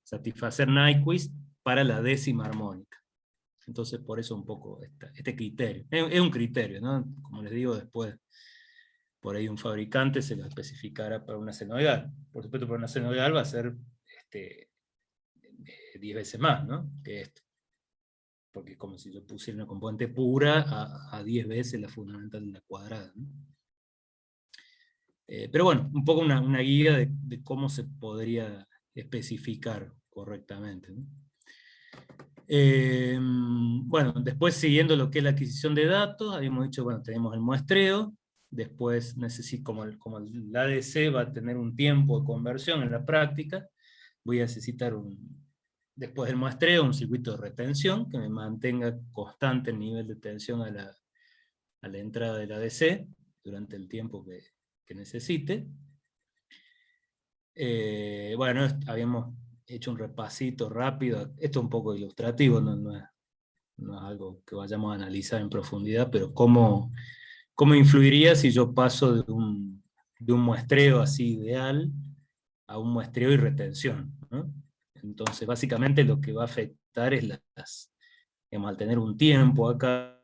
satisfacer Nyquist para la décima armónica. Entonces por eso un poco este criterio. Es un criterio, ¿no? Como les digo, después por ahí un fabricante se lo especificará para una senoidal. Por supuesto, para una senoidal va a ser 10 veces más, ¿no?, que esto. Porque es como si yo pusiera una componente pura a 10 veces la fundamental de la cuadrada, ¿no? Pero bueno, un poco una guía de cómo se podría especificar correctamente, ¿no? Bueno, después siguiendo lo que es la adquisición de datos, habíamos dicho, bueno, tenemos el muestreo, después necesito, como el ADC va a tener un tiempo de conversión en la práctica, voy a necesitar después del muestreo, un circuito de retención que me mantenga constante el nivel de tensión a la entrada del ADC durante el tiempo que necesite. Bueno, habíamos hecho un repasito rápido, esto es un poco ilustrativo, no es algo que vayamos a analizar en profundidad, pero cómo influiría si yo paso de un muestreo así ideal a un muestreo y retención, ¿no? Entonces básicamente lo que va a afectar es digamos, al tener un tiempo acá,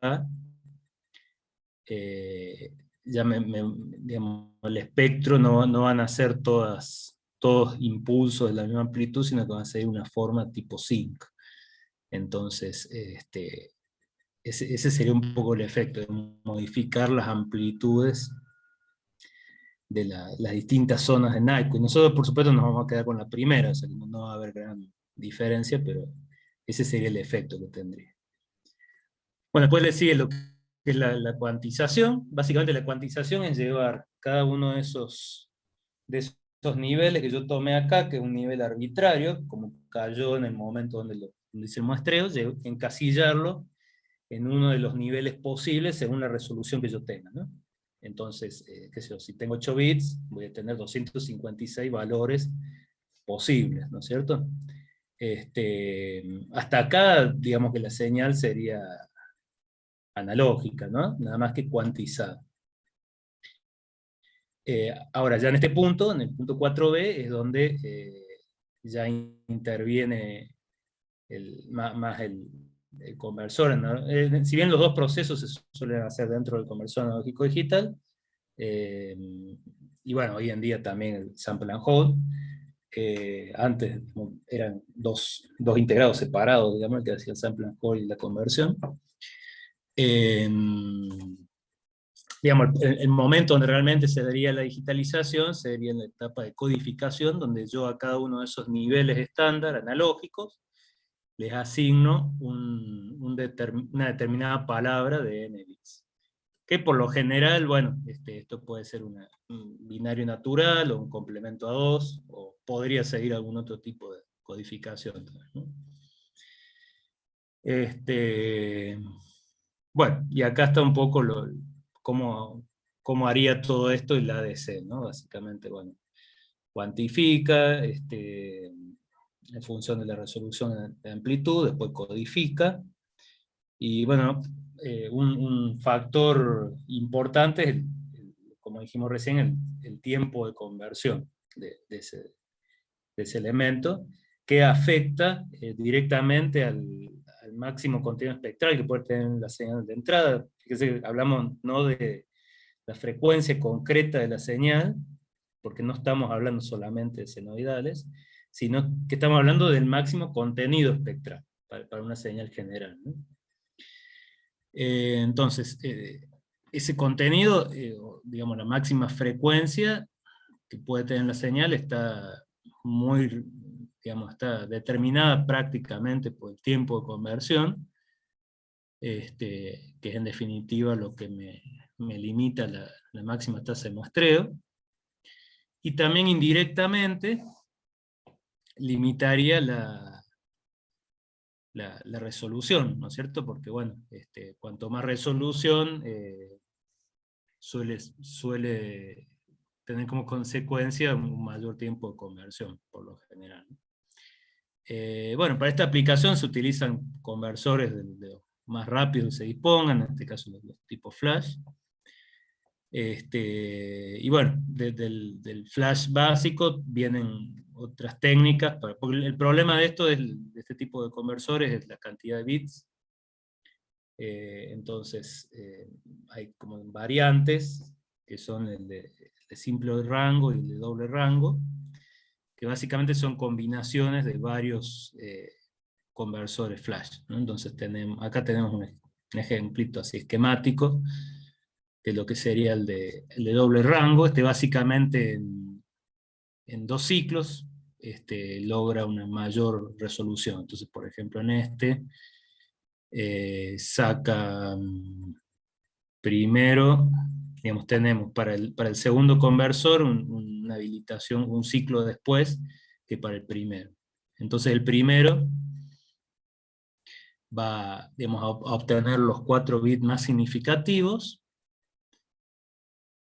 ya digamos, el espectro no van a ser todos impulsos de la misma amplitud, sino que van a ser una forma tipo sinc. Entonces, ese sería un poco el efecto, de modificar las amplitudes de las distintas zonas de Nyquist. Nosotros, por supuesto, nos vamos a quedar con la primera, o sea, no va a haber gran diferencia, pero ese sería el efecto que tendría. Bueno, después le sigue lo que es la cuantización. Básicamente la cuantización es llevar cada uno de esos niveles que yo tomé acá, que es un nivel arbitrario, como cayó en el momento donde hice el muestreo, encasillarlo en uno de los niveles posibles según la resolución que yo tenga, ¿no? Entonces, qué sé yo, si tengo 8 bits, voy a tener 256 valores posibles, ¿no es cierto? Hasta acá, digamos que la señal sería analógica, ¿no? Nada más que cuantizada. Ahora, ya en este punto, en el punto 4b, es donde ya interviene más el conversor, ¿no? Si bien los dos procesos se suelen hacer dentro del conversor analógico digital, y bueno, hoy en día también el sample and hold, antes eran dos integrados separados, digamos, el que hacía el sample and hold y la conversión. Digamos, el momento donde realmente se daría la digitalización sería en la etapa de codificación, donde yo a cada uno de esos niveles estándar analógicos les asigno una determinada palabra de n bits. Que por lo general, bueno, esto puede ser un binario natural, o un complemento a 2, o podría seguir algún otro tipo de codificación, ¿no? Bueno, y acá está un poco cómo haría todo esto el ADC, ¿no? Básicamente, bueno, cuantifica, en función de la resolución de amplitud, después codifica, y bueno, un factor importante es, como dijimos recién, el tiempo de conversión de ese elemento, que afecta directamente al máximo contenido espectral que puede tener la señal de entrada. Fíjense, hablamos no de la frecuencia concreta de la señal, porque no estamos hablando solamente de senoidales, sino que estamos hablando del máximo contenido espectral para una señal general, ¿no? Entonces, ese contenido, digamos, la máxima frecuencia que puede tener la señal está está determinada prácticamente por el tiempo de conversión, que es en definitiva lo que me limita la máxima tasa de muestreo, y también indirectamente limitaría la resolución, ¿no es cierto? Porque bueno, cuanto más resolución, suele tener como consecuencia un mayor tiempo de conversión, por lo general. Bueno, para esta aplicación se utilizan conversores de más rápidos que se dispongan, en este caso los tipos flash. Y bueno, del flash básico vienen otras técnicas, porque el problema de esto, de este tipo de conversores, es la cantidad de bits. Entonces, hay como variantes, que son el de simple rango y el de doble rango, que básicamente son combinaciones de varios conversores flash, ¿no? Entonces acá tenemos un ejemplito así esquemático de lo que sería el de doble rango. Básicamente en 2 ciclos logra una mayor resolución. Entonces, por ejemplo, en saca primero, digamos, tenemos para el segundo conversor una habilitación, un ciclo después que para el primero. Entonces el primero va, digamos, a obtener los 4 bits más significativos,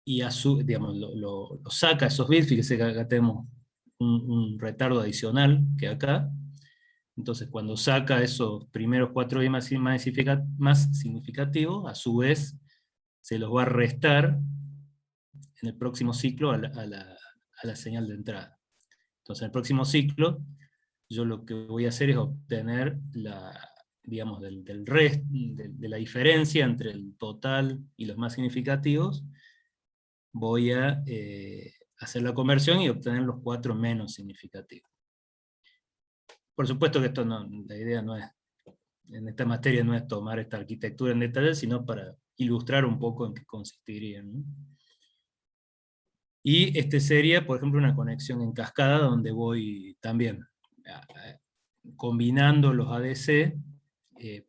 y digamos, lo saca esos bits. Fíjese que acá tenemos un retardo adicional que acá. Entonces cuando saca esos primeros 4 bits más significativos, a su vez se los va a restar en el próximo ciclo a la señal de entrada. Entonces en el próximo ciclo yo lo que voy a hacer es obtener digamos, de la diferencia entre el total y los más significativos. Voy a hacer la conversión y obtener los 4 menos significativos. Por supuesto que la idea no es, en esta materia no es tomar esta arquitectura en detalle, sino para ilustrar un poco en qué consistiría, ¿no? Y sería, por ejemplo, una conexión en cascada, donde voy también combinando los ADC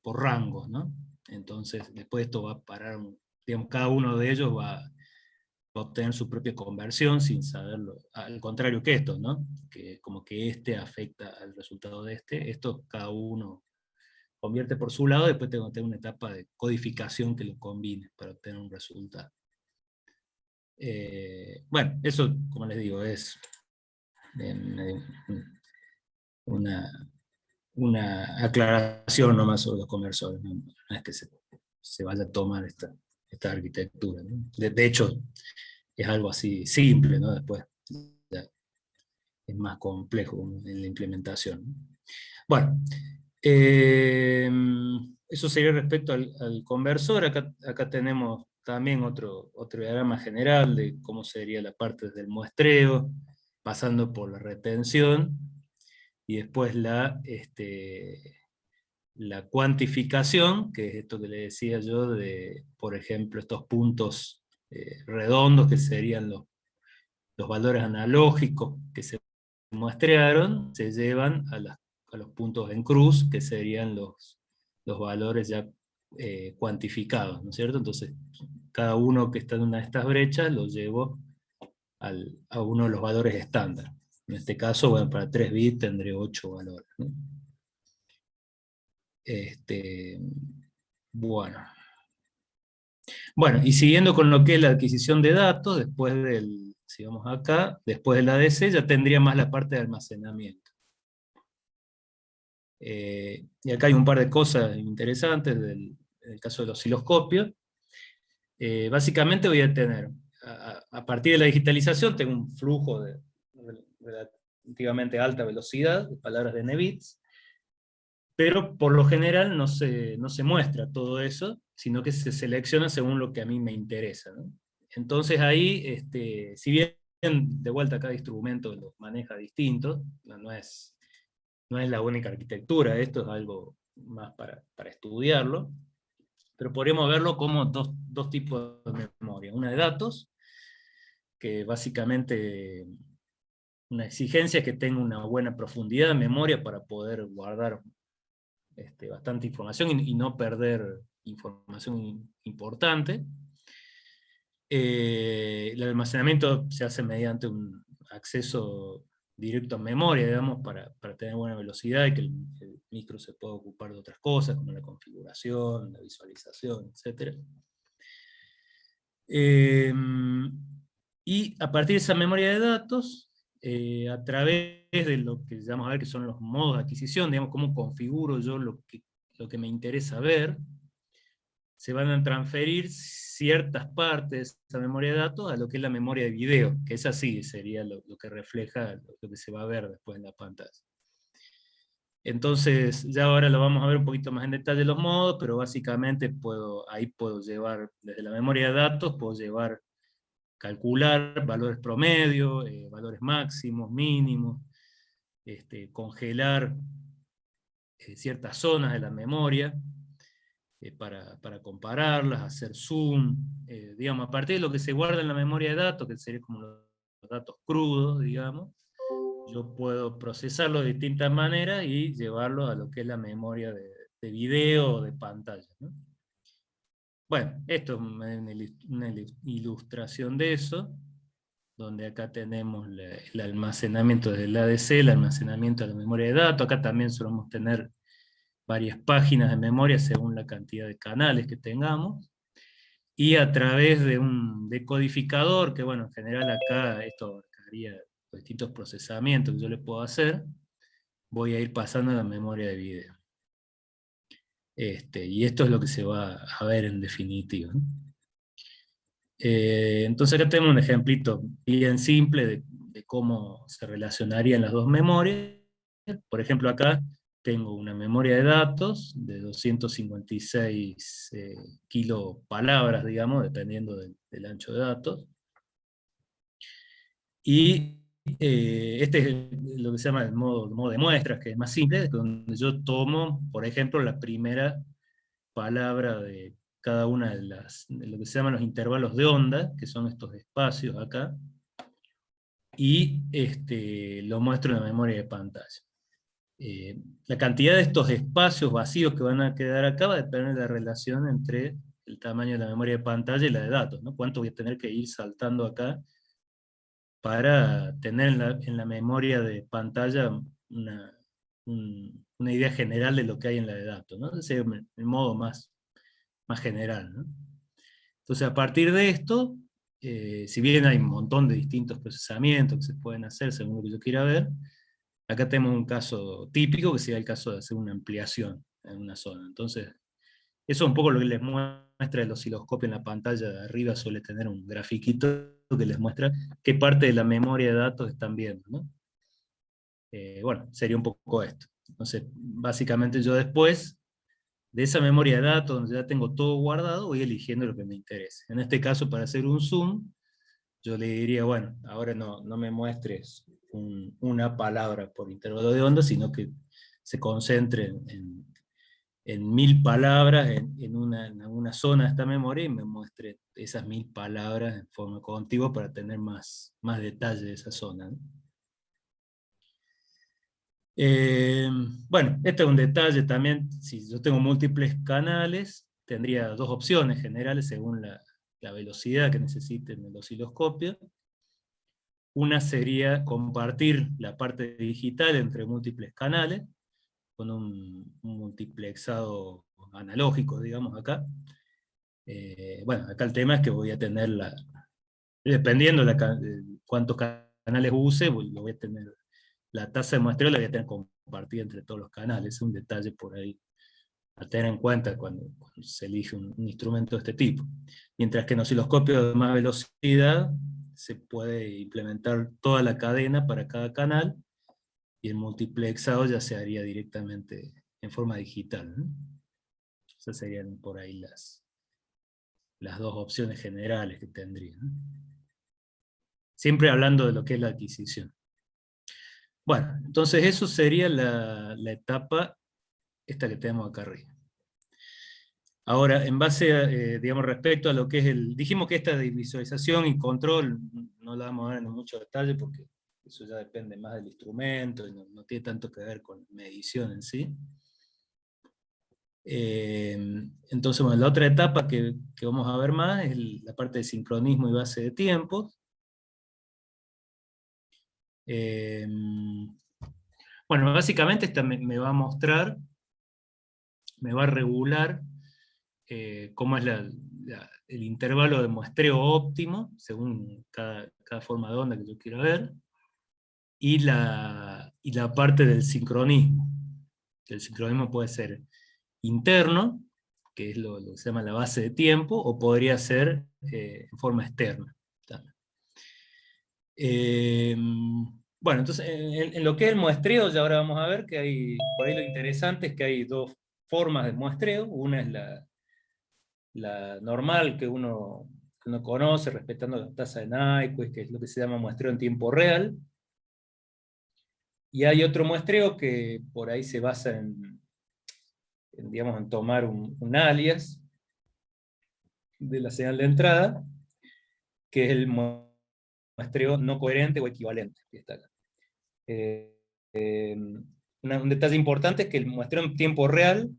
por rangos, ¿no? Entonces, después esto va a parar, digamos, cada uno de ellos va a obtener su propia conversión sin saberlo, al contrario que esto, ¿no? Que como que afecta al resultado de esto cada uno convierte por su lado. Después tengo que tener una etapa de codificación que lo combine para obtener un resultado. Bueno, eso, como les digo, es una aclaración nomás sobre los conversores. No es que se vaya a tomar esta arquitectura, ¿no? De hecho, es algo así simple, ¿no? Después ya es más complejo en la implementación, ¿no? Bueno, eso sería respecto al conversor. Acá tenemos también otro diagrama general de cómo sería la parte desde el muestreo, pasando por la retención, y después la cuantificación, que es esto que le decía yo, de, por ejemplo, estos puntos redondos, que serían los valores analógicos que se muestrearon, se llevan a los puntos en cruz, que serían los valores ya cuantificados, ¿no es cierto? Entonces, cada uno que está en una de estas brechas lo llevo a uno de los valores estándar. En este caso, bueno, para 3 bits tendré 8 valores, ¿no? Bueno. Bueno, y siguiendo con lo que es la adquisición de datos, si vamos acá, después del ADC, ya tendría más la parte de almacenamiento. Y acá hay un par de cosas interesantes en el caso del osciloscopio. Básicamente voy a tener, a partir de la digitalización, tengo un flujo de relativamente alta velocidad, de palabras de Nevitz, pero por lo general no se muestra todo eso, sino que se selecciona según lo que a mí me interesa, ¿no? Entonces ahí, si bien de vuelta cada instrumento los maneja distintos, no es la única arquitectura, esto es algo más para estudiarlo, pero podríamos verlo como dos tipos de memoria. Una de datos, que básicamente una exigencia es que tenga una buena profundidad de memoria para poder guardar bastante información y no perder información importante. El almacenamiento se hace mediante un acceso directo a memoria, digamos, para tener buena velocidad y que el micro se pueda ocupar de otras cosas, como la configuración, la visualización, etc. Y a partir de esa memoria de datos, a través de lo que vamos a ver que son los modos de adquisición, digamos, cómo configuro yo lo que me interesa ver, se van a transferir ciertas partes de esa memoria de datos a lo que es la memoria de video, que es así, sería lo que refleja lo que se va a ver después en la pantalla. Entonces, ya ahora lo vamos a ver un poquito más en detalle los modos, pero básicamente ahí puedo llevar, desde la memoria de datos, puedo llevar, calcular valores promedio, valores máximos, mínimos, congelar ciertas zonas de la memoria, para compararlas, hacer zoom, digamos, a partir de lo que se guarda en la memoria de datos, que sería como los datos crudos, digamos, yo puedo procesarlo de distintas maneras y llevarlo a lo que es la memoria de video o de pantalla, ¿no? Bueno, esto es una ilustración de eso, donde acá tenemos el almacenamiento del ADC, el almacenamiento de la memoria de datos. Acá también solemos tener varias páginas de memoria según la cantidad de canales que tengamos, y a través de un decodificador, que bueno, en general acá esto abarcaría los distintos procesamientos que yo le puedo hacer, voy a ir pasando a la memoria de video. Y esto es lo que se va a ver en definitiva, ¿no? Entonces acá tenemos un ejemplito bien simple de cómo se relacionarían las dos memorias. Por ejemplo, acá tengo una memoria de datos de 256 kilopalabras, digamos, dependiendo del ancho de datos. Y este es lo que se llama el modo de muestras, que es más simple, donde yo tomo, por ejemplo, la primera palabra de cada una de lo que se llaman los intervalos de onda, que son estos espacios acá, y lo muestro en la memoria de pantalla. La cantidad de estos espacios vacíos que van a quedar acá va a depender de la relación entre el tamaño de la memoria de pantalla y la de datos, ¿no? Cuánto voy a tener que ir saltando acá para tener en la memoria de pantalla una idea general de lo que hay en la de datos, ¿no? Ese es el modo más general, ¿no? Entonces, a partir de esto, si bien hay un montón de distintos procesamientos que se pueden hacer según lo que yo quiera ver, acá tenemos un caso típico, que sería el caso de hacer una ampliación en una zona. Entonces, eso es un poco lo que les muestra el osciloscopio en la pantalla de arriba, suele tener un grafiquito que les muestra qué parte de la memoria de datos están viendo, ¿no? Bueno, sería un poco esto. Entonces, básicamente yo después, de esa memoria de datos, donde ya tengo todo guardado, voy eligiendo lo que me interese. En este caso, para hacer un zoom, yo le diría, bueno, ahora no me muestres una palabra por intervalo de onda, sino que se concentre en 1000 palabras en una zona de esta memoria, y me muestre esas 1000 palabras en forma contigua para tener más detalle de esa zona, ¿no? Bueno, este es un detalle también. Si yo tengo múltiples canales, tendría dos opciones generales según la velocidad que necesiten el osciloscopio. Una sería compartir la parte digital entre múltiples canales, con un multiplexado analógico, digamos acá. Bueno, acá el tema es que voy a tener dependiendo de cuántos canales use, lo voy a tener, la tasa de muestreo la voy a tener compartida entre todos los canales. Es un detalle por ahí a tener en cuenta cuando se elige un instrumento de este tipo. Mientras que en osciloscopios de más velocidad se puede implementar toda la cadena para cada canal, y el multiplexado ya se haría directamente en forma digital, ¿no? Esas serían por ahí las dos opciones generales que tendría, ¿no? Siempre hablando de lo que es la adquisición. Bueno, entonces eso sería la etapa esta que tenemos acá arriba. Ahora, en base a, digamos, respecto a lo que es dijimos que esta de visualización y control no la vamos a ver en mucho detalle porque eso ya depende más del instrumento y no tiene tanto que ver con medición en sí. Entonces, bueno, la otra etapa que vamos a ver más es la parte de sincronismo y base de tiempos. Bueno, básicamente esta me va a mostrar, me va a regular cómo es el intervalo de muestreo óptimo, según cada forma de onda que yo quiera ver, y la parte del sincronismo. El sincronismo puede ser interno, que es lo que se llama la base de tiempo, o podría ser en forma externa. Bueno, entonces en lo que es el muestreo, ya ahora vamos a ver que hay, por ahí lo interesante es que hay dos formas de muestreo. Una es la normal que uno conoce, respetando la tasa de Nyquist, que es lo que se llama muestreo en tiempo real. Y hay otro muestreo que por ahí se basa digamos, en tomar un alias de la señal de entrada, que es el muestreo no coherente o equivalente, que está acá. Eh, un detalle importante es que el muestreo en tiempo real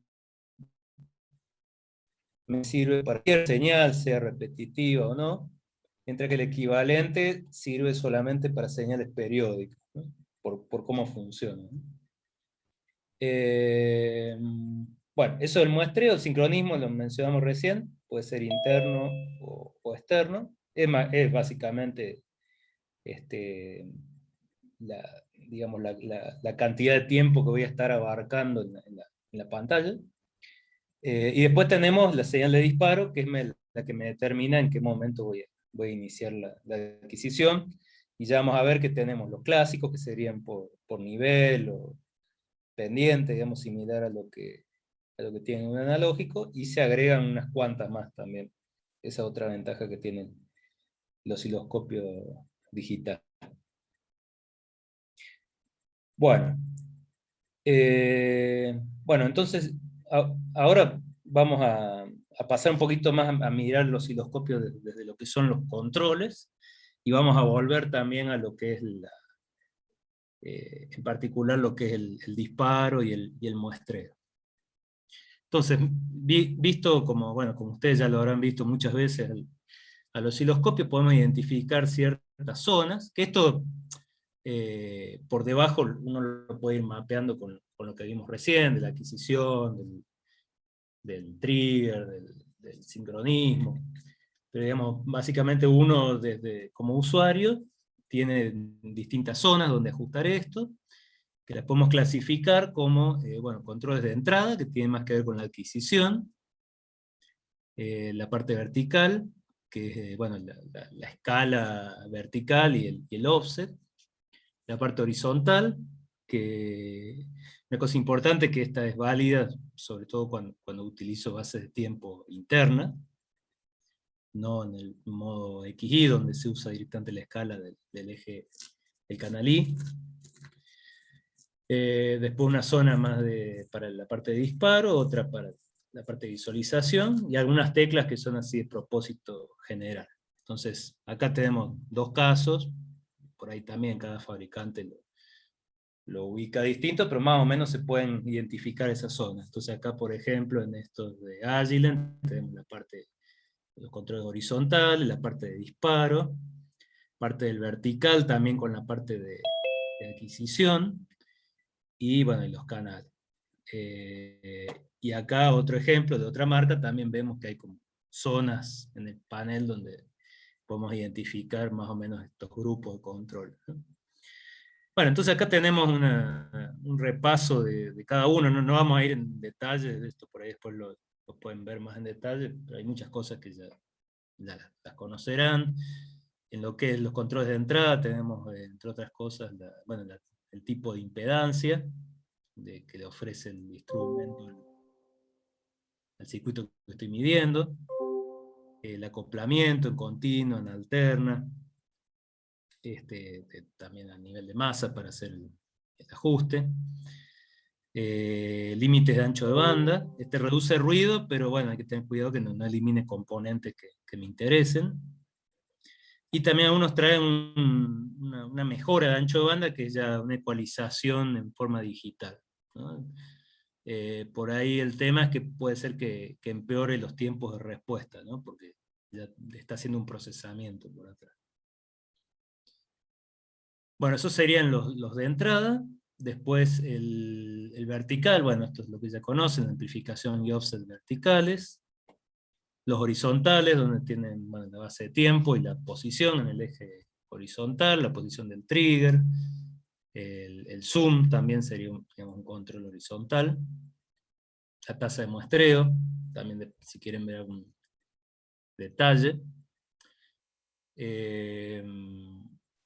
me sirve para cualquier señal, sea repetitiva o no, mientras que el equivalente sirve solamente para señales periódicas, ¿no? Por cómo funciona, ¿no? Bueno, eso del muestreo, el sincronismo lo mencionamos recién, puede ser interno o externo, es básicamente la, digamos, la cantidad de tiempo que voy a estar abarcando en la pantalla. Y después tenemos la señal de disparo, que es la que me determina en qué momento voy a iniciar la adquisición. Y ya vamos a ver que tenemos los clásicos, que serían por nivel o pendiente, digamos, similar a lo que tiene un analógico, y se agregan unas cuantas más también. Esa otra ventaja que tienen los osciloscopios digitales. Bueno, bueno, entonces ahora vamos a pasar un poquito más a mirar los osciloscopios desde lo que son los controles, y vamos a volver también a lo que es en particular lo que es el disparo y el muestreo. Entonces, visto como, bueno, como ustedes ya lo habrán visto muchas veces, al osciloscopio podemos identificar ciertas zonas, que esto por debajo uno lo puede ir mapeando con lo que vimos recién, de la adquisición, del trigger, del sincronismo. Pero digamos, básicamente uno como usuario tiene distintas zonas donde ajustar esto, que las podemos clasificar como bueno, controles de entrada, que tienen más que ver con la adquisición, la parte vertical, que es bueno, la escala vertical y el offset, la parte horizontal, que una cosa importante es que esta es válida, sobre todo cuando utilizo bases de tiempo interna, no en el modo XY, donde se usa directamente la escala del eje del canal I. Después una zona más para la parte de disparo, otra para la parte de visualización, y algunas teclas que son así de propósito general. Entonces, acá tenemos dos casos, por ahí también cada fabricante lo ubica distinto, pero más o menos se pueden identificar esas zonas. Entonces acá, por ejemplo, en estos de Agilent, tenemos la parte de los controles horizontales, la parte de disparo, parte del vertical también con la parte de adquisición, y bueno, y los canales. Y acá otro ejemplo de otra marca, también vemos que hay como zonas en el panel donde podemos identificar más o menos estos grupos de control, ¿no? Bueno, entonces acá tenemos un repaso de cada uno, no vamos a ir en detalle de esto, por ahí después lo pueden ver más en detalle, pero hay muchas cosas que ya las conocerán. En lo que es los controles de entrada tenemos, entre otras cosas, bueno, el tipo de impedancia que le ofrece el instrumento al circuito que estoy midiendo, el acoplamiento en continuo, en alterna, también a nivel de masa para hacer el ajuste, límites de ancho de banda, reduce ruido, pero bueno, hay que tener cuidado que no elimine componentes que me interesen. Y también algunos traen una mejora de ancho de banda, que es ya una ecualización en forma digital, ¿no? Por ahí el tema es que puede ser que empeore los tiempos de respuesta, ¿no? Porque ya está haciendo un procesamiento por atrás. Bueno, esos serían los de entrada. Después el vertical, bueno, esto es lo que ya conocen, amplificación y offset verticales. Los horizontales, donde tienen, bueno, la base de tiempo y la posición en el eje horizontal, la posición del trigger. El zoom también sería digamos, un control horizontal. la tasa de muestreo, también si quieren ver algún detalle.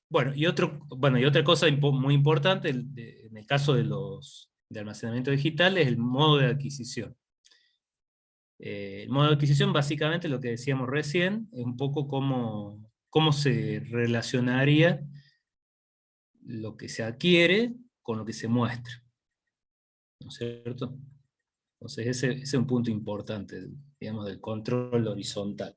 Bueno, y otra cosa muy importante en el caso de almacenamiento digital es el modo de adquisición. El modo de adquisición, básicamente, lo que decíamos recién, es un poco cómo se relacionaría lo que se adquiere con lo que se muestra, ¿no es cierto? Entonces ese es un punto importante, digamos, del control horizontal.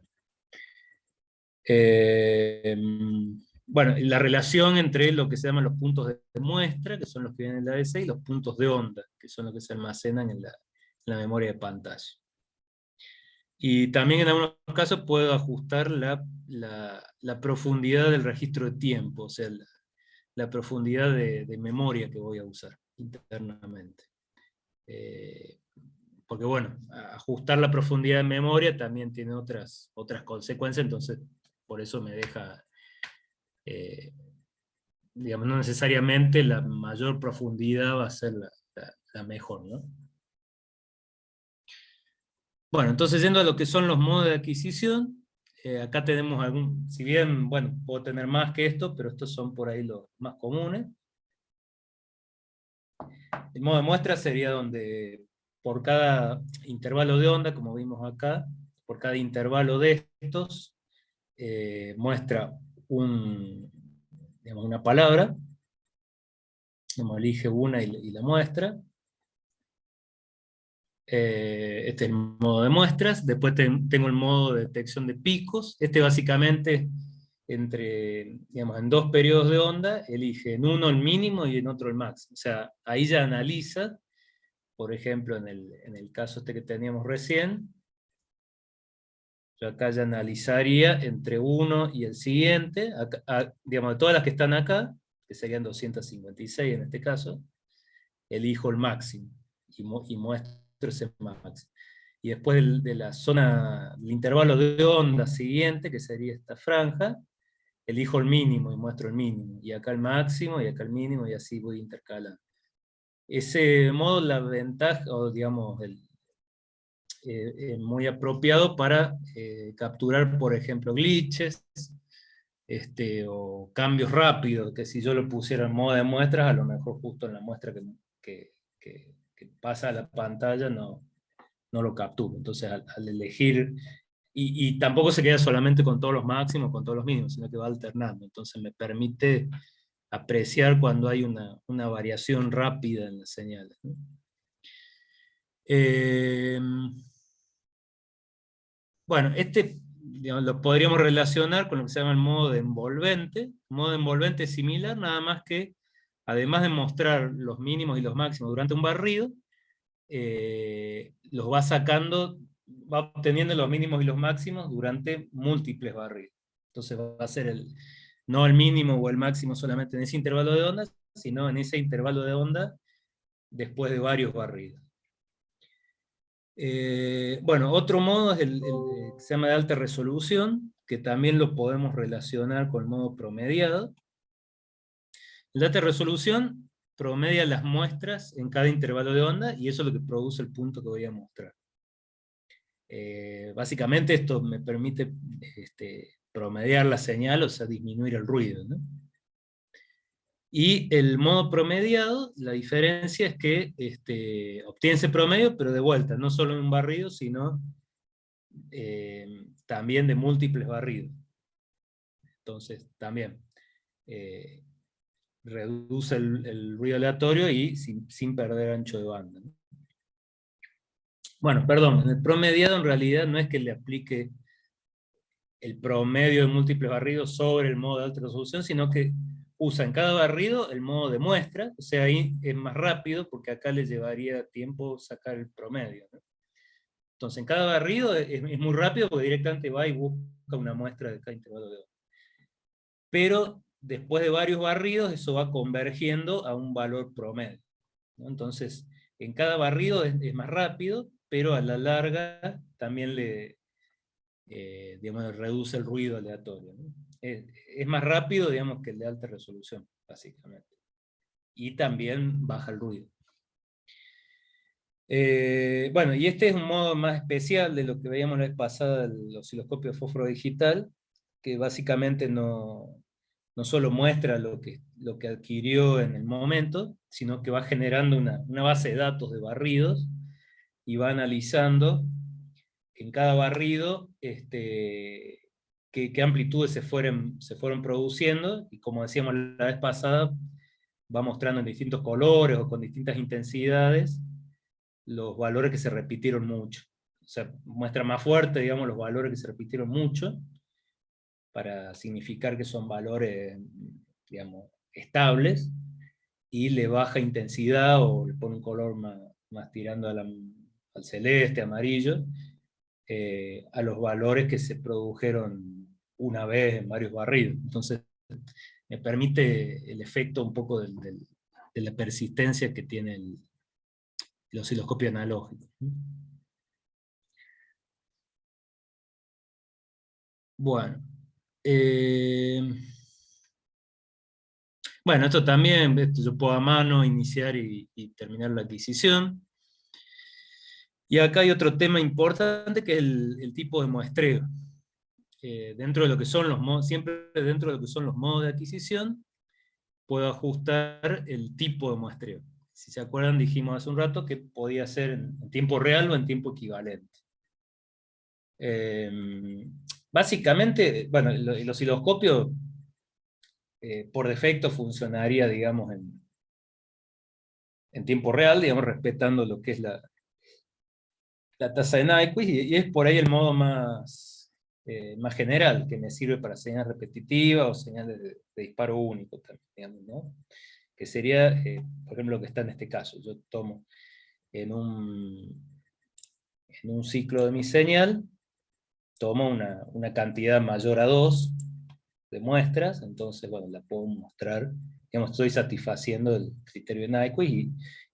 Bueno, la relación entre lo que se llaman los puntos de muestra, que son los que vienen en la ADC, y los puntos de onda, que son los que se almacenan en la memoria de pantalla. Y también en algunos casos puedo ajustar la profundidad del registro de tiempo, o sea, la profundidad de memoria que voy a usar internamente. Porque bueno, ajustar la profundidad de memoria también tiene otras consecuencias, entonces por eso me deja, digamos, no necesariamente la mayor profundidad va a ser la mejor, ¿no? Bueno, entonces yendo a lo que son los modos de adquisición, acá tenemos si bien, bueno, puedo tener más que esto, pero estos son por ahí los más comunes. El modo de muestra sería donde por cada intervalo de onda, como vimos acá, por cada intervalo de estos, muestra digamos, una palabra, elige una y la muestra. Este es el modo de muestras. Después tengo el modo de detección de picos. Este básicamente, digamos, en dos periodos de onda, elige en uno el mínimo y en otro el máximo. O sea, ahí ya analiza, por ejemplo, en el caso este que teníamos recién, yo acá ya analizaría entre uno y el siguiente, digamos, de todas las que están acá, que serían 256 en este caso, elijo el máximo y muestro ese máximo. Y después de la zona, del intervalo de onda siguiente, que sería esta franja, elijo el mínimo y muestro el mínimo. Y acá el máximo, y acá el mínimo, y así voy intercalando. Ese modo, la ventaja, o digamos, muy apropiado para capturar, por ejemplo, glitches, o cambios rápidos, que si yo lo pusiera en modo de muestras, a lo mejor justo en la muestra que pasa a la pantalla no lo capturo. Entonces al elegir, y tampoco se queda solamente con todos los máximos, con todos los mínimos, sino que va alternando. Entonces me permite apreciar cuando hay una variación rápida en las señales, ¿no? Bueno, digamos, lo podríamos relacionar con lo que se llama el modo de envolvente. El modo de envolvente es similar, nada más que, además de mostrar los mínimos y los máximos durante un barrido, los va sacando, va obteniendo los mínimos y los máximos durante múltiples barridos. Entonces va a ser no el mínimo o el máximo solamente en ese intervalo de onda, sino en ese intervalo de onda después de varios barridos. Bueno, otro modo es el que se llama de alta resolución, que también lo podemos relacionar con el modo promediado. El de alta resolución promedia las muestras en cada intervalo de onda, y eso es lo que produce el punto que voy a mostrar. Básicamente esto me permite promediar la señal, o sea, disminuir el ruido, ¿no? Y el modo promediado, la diferencia es que obtiene ese promedio, pero de vuelta, no solo en un barrido, sino también de múltiples barridos. Entonces, también reduce el ruido aleatorio y sin perder ancho de banda, ¿no? Bueno, perdón, en el promediado en realidad no es que le aplique el promedio de múltiples barridos sobre el modo de alta resolución, sino que usa en cada barrido el modo de muestra, o sea, ahí es más rápido, porque acá le llevaría tiempo sacar el promedio, ¿no? Entonces, en cada barrido es muy rápido, porque directamente va y busca una muestra de cada intervalo de onda. Pero después de varios barridos, eso va convergiendo a un valor promedio, ¿no? Entonces, en cada barrido es más rápido, pero a la larga también digamos, reduce el ruido aleatorio, ¿no? Es más rápido, digamos, que el de alta resolución, básicamente. Y también baja el ruido. Bueno, y este es un modo más especial de lo que veíamos la vez pasada del osciloscopio de fósforo digital, que básicamente no solo muestra lo que adquirió en el momento, sino que va generando una base de datos de barridos y va analizando en cada barrido qué amplitudes se fueron produciendo, y como decíamos la vez pasada, va mostrando en distintos colores o con distintas intensidades los valores que se repitieron mucho. O sea, muestra más fuerte, digamos, los valores que se repitieron mucho, para significar que son valores, digamos, estables, y le baja intensidad o le pone un color más tirando al celeste, amarillo, a los valores que se produjeron una vez en varios barridos. Entonces, me permite el efecto un poco de la persistencia que tiene el osciloscopio analógico. Bueno, eh, bueno, esto también, yo puedo a mano iniciar y terminar la adquisición. Y acá hay otro tema importante, que es el tipo de muestreo. Dentro de lo que son los modos, siempre dentro de lo que son los modos de adquisición, puedo ajustar el tipo de muestreo. Si se acuerdan, dijimos hace un rato que podía ser en tiempo real o en tiempo equivalente. Básicamente, bueno, el osciloscopio por defecto funcionaría, digamos, en tiempo real, digamos, respetando lo que es la tasa de Nyquist, y es por ahí el modo más general, que me sirve para señales repetitivas o señales de disparo único también, digamos, ¿no? Que sería, por ejemplo, lo que está en este caso. Yo tomo en un ciclo de mi señal, tomo una cantidad mayor a 2 de muestras, entonces, bueno, la puedo mostrar, digamos, estoy satisfaciendo el criterio de Nyquist, y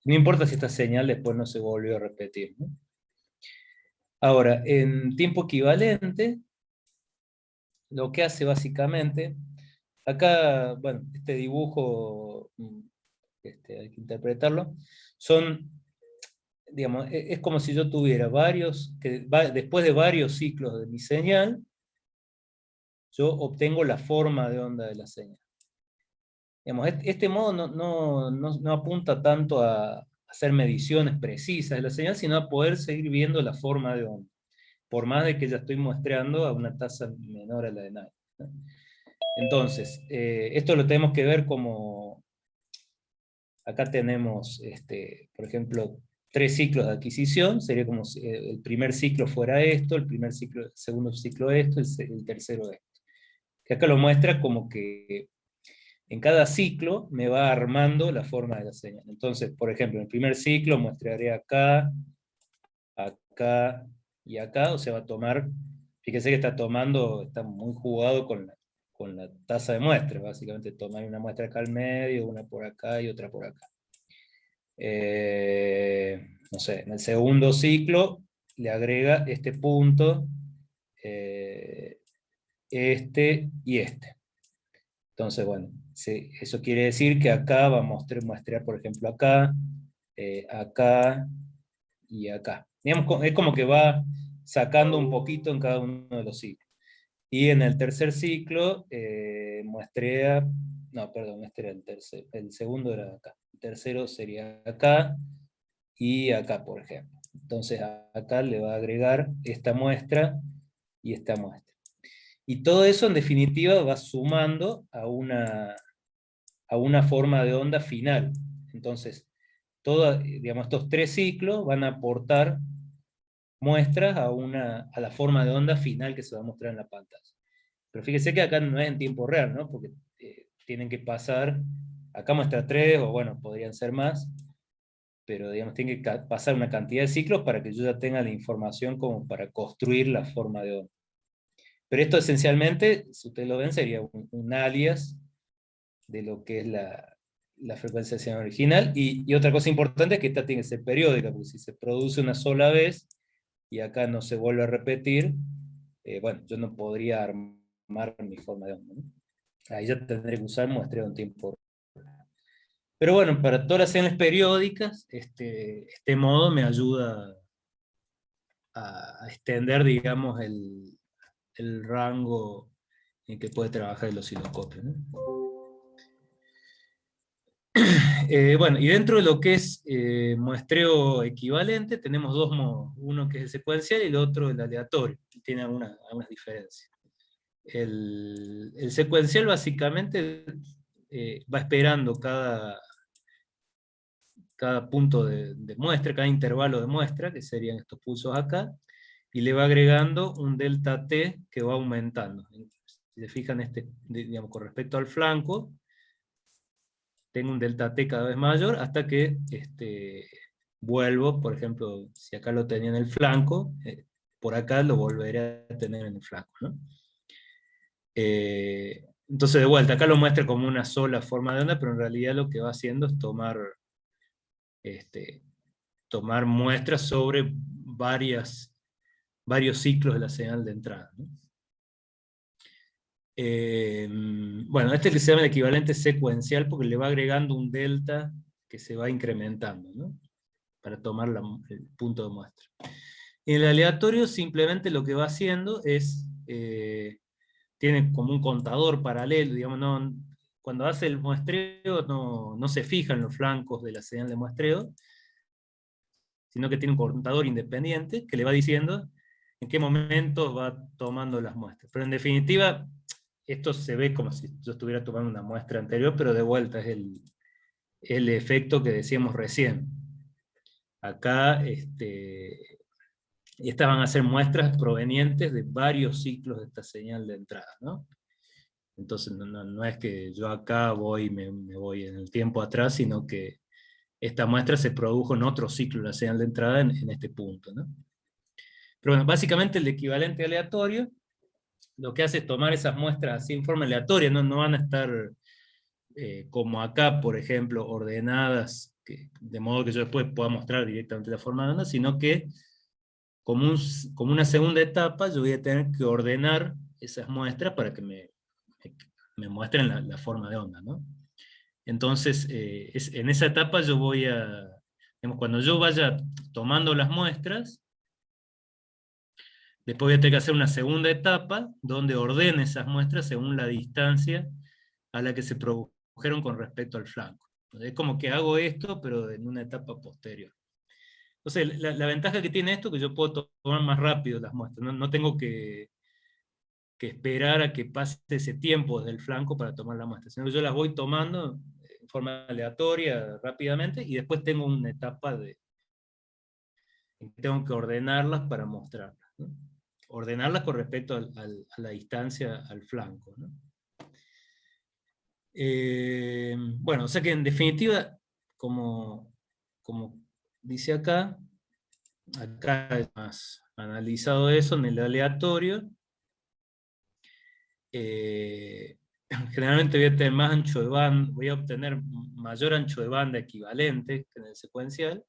no importa si esta señal después no se volvió a repetir, ¿no? Ahora, en tiempo equivalente, lo que hace básicamente, acá, bueno, este dibujo, hay que interpretarlo, son, digamos, es como si yo tuviera después de varios ciclos de mi señal, yo obtengo la forma de onda de la señal. Digamos, este modo no apunta tanto a hacer mediciones precisas de la señal, sino a poder seguir viendo la forma de onda, por más de que ya estoy muestreando a una tasa menor a la de Nye, ¿no? Entonces, esto lo tenemos que ver como, acá tenemos, por ejemplo, 3 ciclos de adquisición, sería como si el primer ciclo fuera esto, el segundo ciclo esto, el tercero esto. Que acá lo muestra como que en cada ciclo me va armando la forma de la señal. Entonces, por ejemplo, en el primer ciclo muestraré acá, acá y acá, o sea, va a tomar, fíjese que está muy jugado con la tasa de muestra, básicamente tomar una muestra acá al medio, una por acá y otra por acá. No sé, en el segundo ciclo le agrega este punto, este y este. Entonces, bueno, sí, eso quiere decir que acá va a muestrear, por ejemplo, acá, acá y acá. Digamos, es como que va sacando un poquito en cada uno de los ciclos. Y en el tercer ciclo muestrea, no, perdón, este era el segundo era acá. El tercero sería acá y acá, por ejemplo. Entonces acá le va a agregar esta muestra y esta muestra. Y todo eso en definitiva va sumando a una forma de onda final. Entonces, digamos, estos 3 ciclos van a aportar muestras a la forma de onda final que se va a mostrar en la pantalla. Pero fíjese que acá no es en tiempo real, ¿no? Porque tienen que pasar, acá muestra 3, o bueno, podrían ser más, pero digamos, tiene que pasar una cantidad de ciclos para que yo ya tenga la información como para construir la forma de onda. Pero esto esencialmente, si ustedes lo ven, sería un alias de lo que es la frecuencia de señal original. Y otra cosa importante es que esta tiene que ser periódica, porque si se produce una sola vez y acá no se vuelve a repetir, bueno, yo no podría armar mi forma de onda, ¿no? Ahí ya tendré que usar muestreo en tiempo. Pero bueno, para todas las señales periódicas, este modo me ayuda a extender, digamos, el rango en que puede trabajar el osciloscopio, ¿no? Bueno, y dentro de lo que es muestreo equivalente, tenemos dos modos, uno que es el secuencial y el otro el aleatorio, y tiene algunas diferencias. El secuencial básicamente va esperando cada punto de muestra, cada intervalo de muestra, que serían estos pulsos acá, y le va agregando un delta t que va aumentando. Si se fijan, digamos, con respecto al flanco, tengo un delta t cada vez mayor hasta que vuelvo, por ejemplo, si acá lo tenía en el flanco, por acá lo volveré a tener en el flanco, ¿no? Entonces, de vuelta, acá lo muestra como una sola forma de onda, pero en realidad lo que va haciendo es este, tomar muestras sobre varios ciclos de la señal de entrada, ¿no? Bueno, este es el que se llama el equivalente secuencial porque le va agregando un delta que se va incrementando, ¿no? Para tomar el punto de muestra. En el aleatorio simplemente lo que va haciendo es, tiene como un contador paralelo, digamos, cuando hace el muestreo no se fija en los flancos de la señal de muestreo, sino que tiene un contador independiente que le va diciendo en qué momento va tomando las muestras. Pero en definitiva, esto se ve como si yo estuviera tomando una muestra anterior, pero de vuelta es el efecto que decíamos recién. Acá, estas van a ser muestras provenientes de varios ciclos de esta señal de entrada, ¿no? Entonces no es que yo acá me voy en el tiempo atrás, sino que esta muestra se produjo en otro ciclo de la señal de entrada en este punto, ¿no? Pero bueno, básicamente el equivalente aleatorio lo que hace es tomar esas muestras así en forma aleatoria, no van a estar como acá, por ejemplo, ordenadas, de modo que yo después pueda mostrar directamente la forma de onda, sino que como una segunda etapa yo voy a tener que ordenar esas muestras para que me muestren la forma de onda, ¿no? Entonces, en esa etapa yo digamos, cuando yo vaya tomando las muestras, después voy a tener que hacer una segunda etapa donde ordene esas muestras según la distancia a la que se produjeron con respecto al flanco. Entonces, es como que hago esto, pero en una etapa posterior. Entonces, la ventaja que tiene esto es que yo puedo tomar más rápido las muestras, no tengo que esperar a que pase ese tiempo desde el flanco para tomar la muestra, sino que yo las voy tomando en forma aleatoria rápidamente y después tengo una etapa en que tengo que ordenarlas para mostrarlas, ¿no? Ordenarlas con respecto a la distancia al flanco, ¿no? Bueno, o sea que en definitiva, como dice acá es más analizado eso en el aleatorio, generalmente voy a tener más ancho de banda, voy a obtener mayor ancho de banda equivalente que en el secuencial.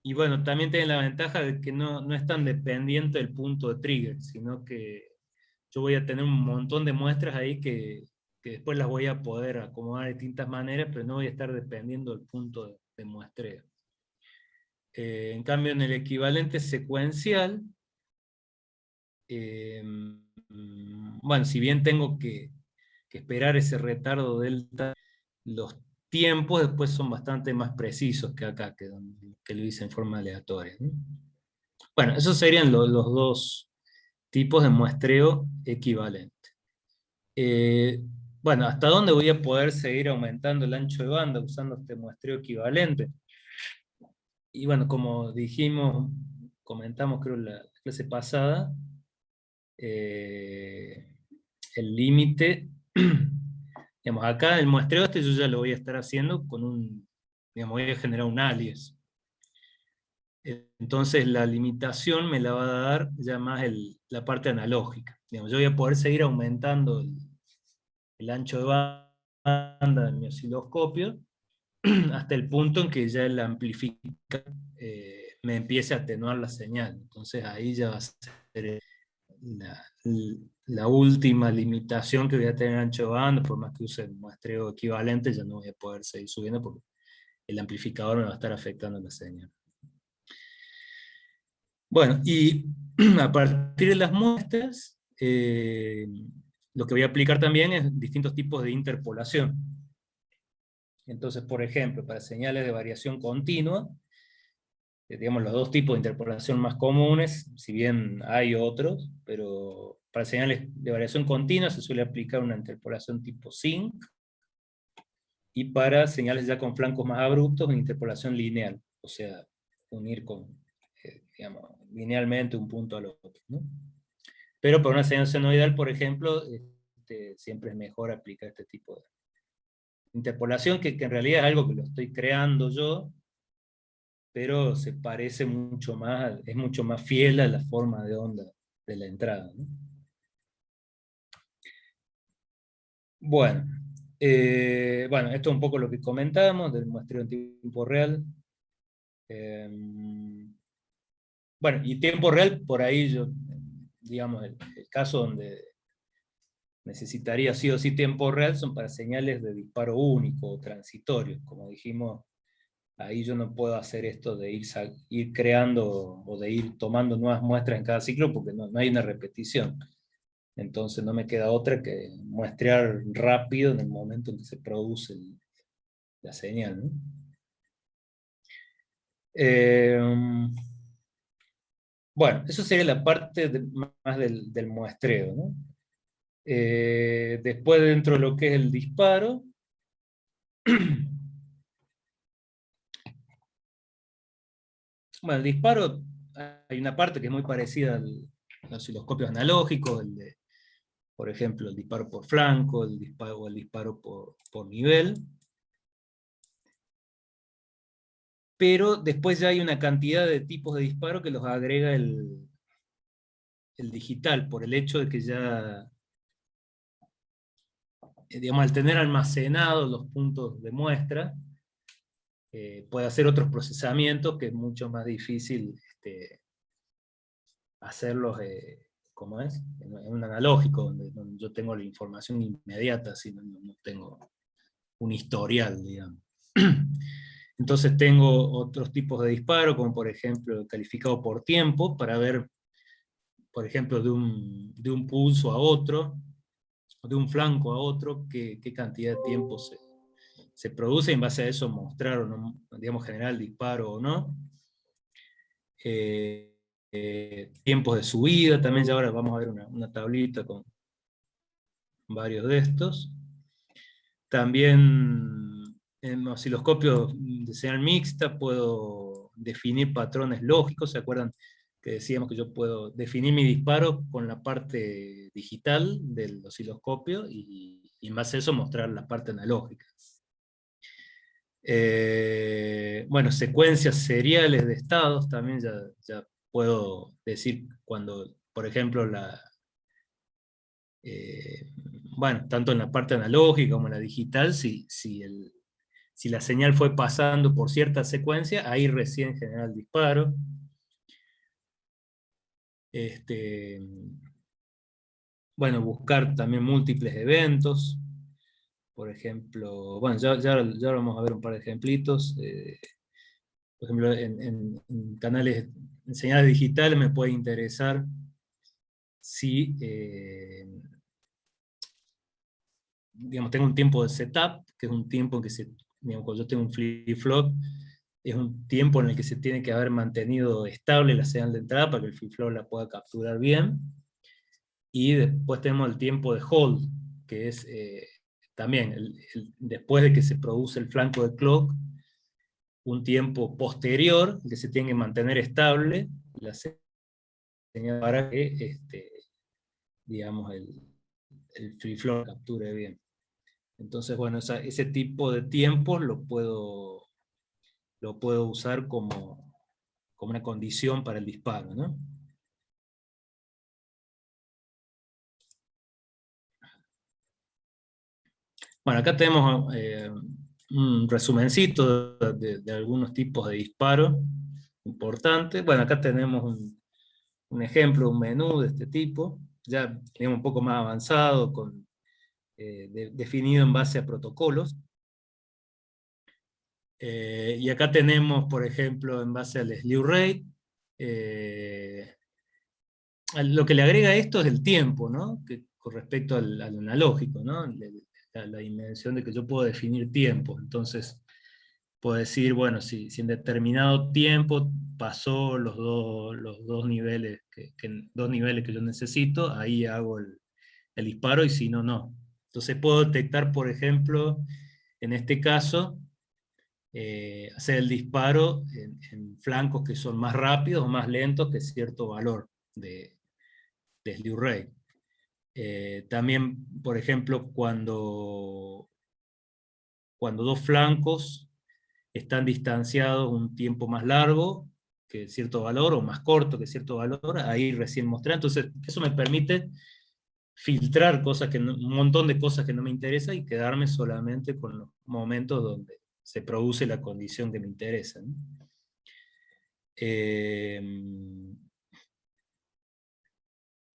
Y bueno, también tiene la ventaja de que no es tan dependiente del punto de trigger, sino que yo voy a tener un montón de muestras ahí que después las voy a poder acomodar de distintas maneras, pero no voy a estar dependiendo del punto de muestreo. En cambio, en el equivalente secuencial, bueno, si bien tengo que esperar ese retardo delta, los tiempos después son bastante más precisos que acá, que lo hice en forma aleatoria, ¿no? Bueno, esos serían los dos tipos de muestreo equivalente. Eh, bueno, ¿hasta dónde voy a poder seguir aumentando el ancho de banda usando este muestreo equivalente? Y bueno, como dijimos, comentamos creo la clase pasada, eh, el límite, digamos, acá el muestreo yo ya lo voy a estar haciendo digamos, voy a generar un alias. Entonces la limitación me la va a dar ya más la parte analógica. Digamos, yo voy a poder seguir aumentando el ancho de banda de mi osciloscopio hasta el punto en que ya el amplificador me empiece a atenuar la señal. Entonces ahí ya va a ser la última limitación que voy a tener en ancho de banda, por más que use el muestreo equivalente, ya no voy a poder seguir subiendo porque el amplificador me va a estar afectando la señal. Bueno, y a partir de las muestras, lo que voy a aplicar también es distintos tipos de interpolación. Entonces, por ejemplo, para señales de variación continua, digamos los dos tipos de interpolación más comunes, si bien hay otros, pero para señales de variación continua se suele aplicar una interpolación tipo sinc, y para señales ya con flancos más abruptos, una interpolación lineal, o sea, unir digamos, linealmente un punto al otro, ¿no? Pero para una señal senoidal, por ejemplo, siempre es mejor aplicar este tipo de interpolación, que en realidad es algo que lo estoy creando yo, pero se parece mucho más, es mucho más fiel a la forma de onda de la entrada, ¿no? Bueno, bueno, esto es un poco lo que comentábamos del muestreo en tiempo real. Bueno, y tiempo real, por ahí yo, digamos, el caso donde necesitaría sí o sí tiempo real son para señales de disparo único o transitorio. Como dijimos, ahí yo no puedo hacer esto de ir creando o de ir tomando nuevas muestras en cada ciclo porque no hay una repetición. Entonces no me queda otra que muestrear rápido en el momento en que se produce la señal, ¿no? Bueno, eso sería la parte más del muestreo, ¿no? Después, dentro de lo que es el disparo, bueno, el disparo, hay una parte que es muy parecida a los osciloscopios analógicos, por ejemplo, el disparo por flanco, el disparo por nivel. Pero después ya hay una cantidad de tipos de disparo que los agrega el digital, por el hecho de que ya, digamos, al tener almacenados los puntos de muestra, puede hacer otros procesamientos que es mucho más difícil hacerlos, como es, en un analógico, donde yo tengo la información inmediata, si no tengo un historial, digamos. Entonces tengo otros tipos de disparo, como por ejemplo el calificado por tiempo, para ver, por ejemplo, de un pulso a otro, de un flanco a otro, qué cantidad de tiempo se produce, y en base a eso mostrar o no, digamos, generar el disparo o no. Tiempos de subida, también ya ahora vamos a ver una tablita con varios de estos. También en osciloscopios de señal mixta puedo definir patrones lógicos. ¿Se acuerdan que decíamos que yo puedo definir mi disparo con la parte digital del osciloscopio y en base a eso mostrar la parte analógica? Bueno, secuencias seriales de estados también ya puedo decir cuando, por ejemplo, bueno, tanto en la parte analógica como en la digital, si la señal fue pasando por cierta secuencia, ahí recién genera el disparo. Bueno, buscar también múltiples eventos. Por ejemplo, bueno, ya vamos a ver un par de ejemplitos. Por ejemplo, en canales, en señales digitales me puede interesar si, digamos, tengo un tiempo de setup, que es un tiempo en que digamos, cuando yo tengo un flip-flop, es un tiempo en el que se tiene que haber mantenido estable la señal de entrada para que el flip-flop la pueda capturar bien. Y después tenemos el tiempo de hold, que es también después de que se produce el flanco de clock, un tiempo posterior que se tiene que mantener estable la señal para que digamos, el flip-flop capture bien. Entonces, bueno, ese tipo de tiempos lo puedo usar como una condición para el disparo, ¿no? Bueno, acá tenemos un resumencito de algunos tipos de disparo importantes. Bueno, acá tenemos un ejemplo, un menú de este tipo, ya digamos, un poco más avanzado, definido en base a protocolos. Y acá tenemos, por ejemplo, en base al slew rate, lo que le agrega esto es el tiempo, ¿no? Con respecto al analógico, ¿no? La dimensión de que yo puedo definir tiempo. Entonces, puedo decir, bueno, si en determinado tiempo pasó los dos niveles dos niveles que yo necesito, ahí hago el disparo, y si no, no. Entonces puedo detectar, por ejemplo, en este caso, hacer el disparo en flancos que son más rápidos o más lentos que cierto valor de slew rate. También, por ejemplo, cuando dos flancos están distanciados un tiempo más largo que cierto valor, o más corto que cierto valor, ahí recién mostré. Entonces, eso me permite filtrar un montón de cosas que no me interesan, y quedarme solamente con los momentos donde se produce la condición que me interesa, ¿no?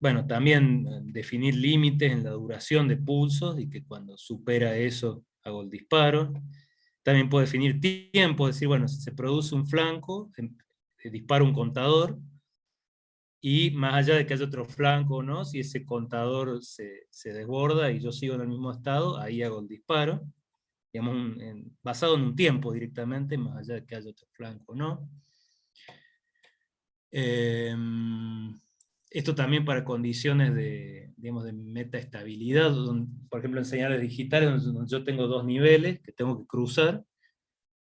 Bueno, también definir límites en la duración de pulsos, y que cuando supera eso hago el disparo. También puedo definir tiempo, decir, bueno, si se produce un flanco, disparo un contador, y más allá de que haya otro flanco o no, si ese contador se desborda y yo sigo en el mismo estado, ahí hago el disparo, digamos, basado en un tiempo directamente, más allá de que haya otro flanco o no. Esto también para condiciones digamos, de metaestabilidad, por ejemplo en señales digitales, donde yo tengo dos niveles que tengo que cruzar,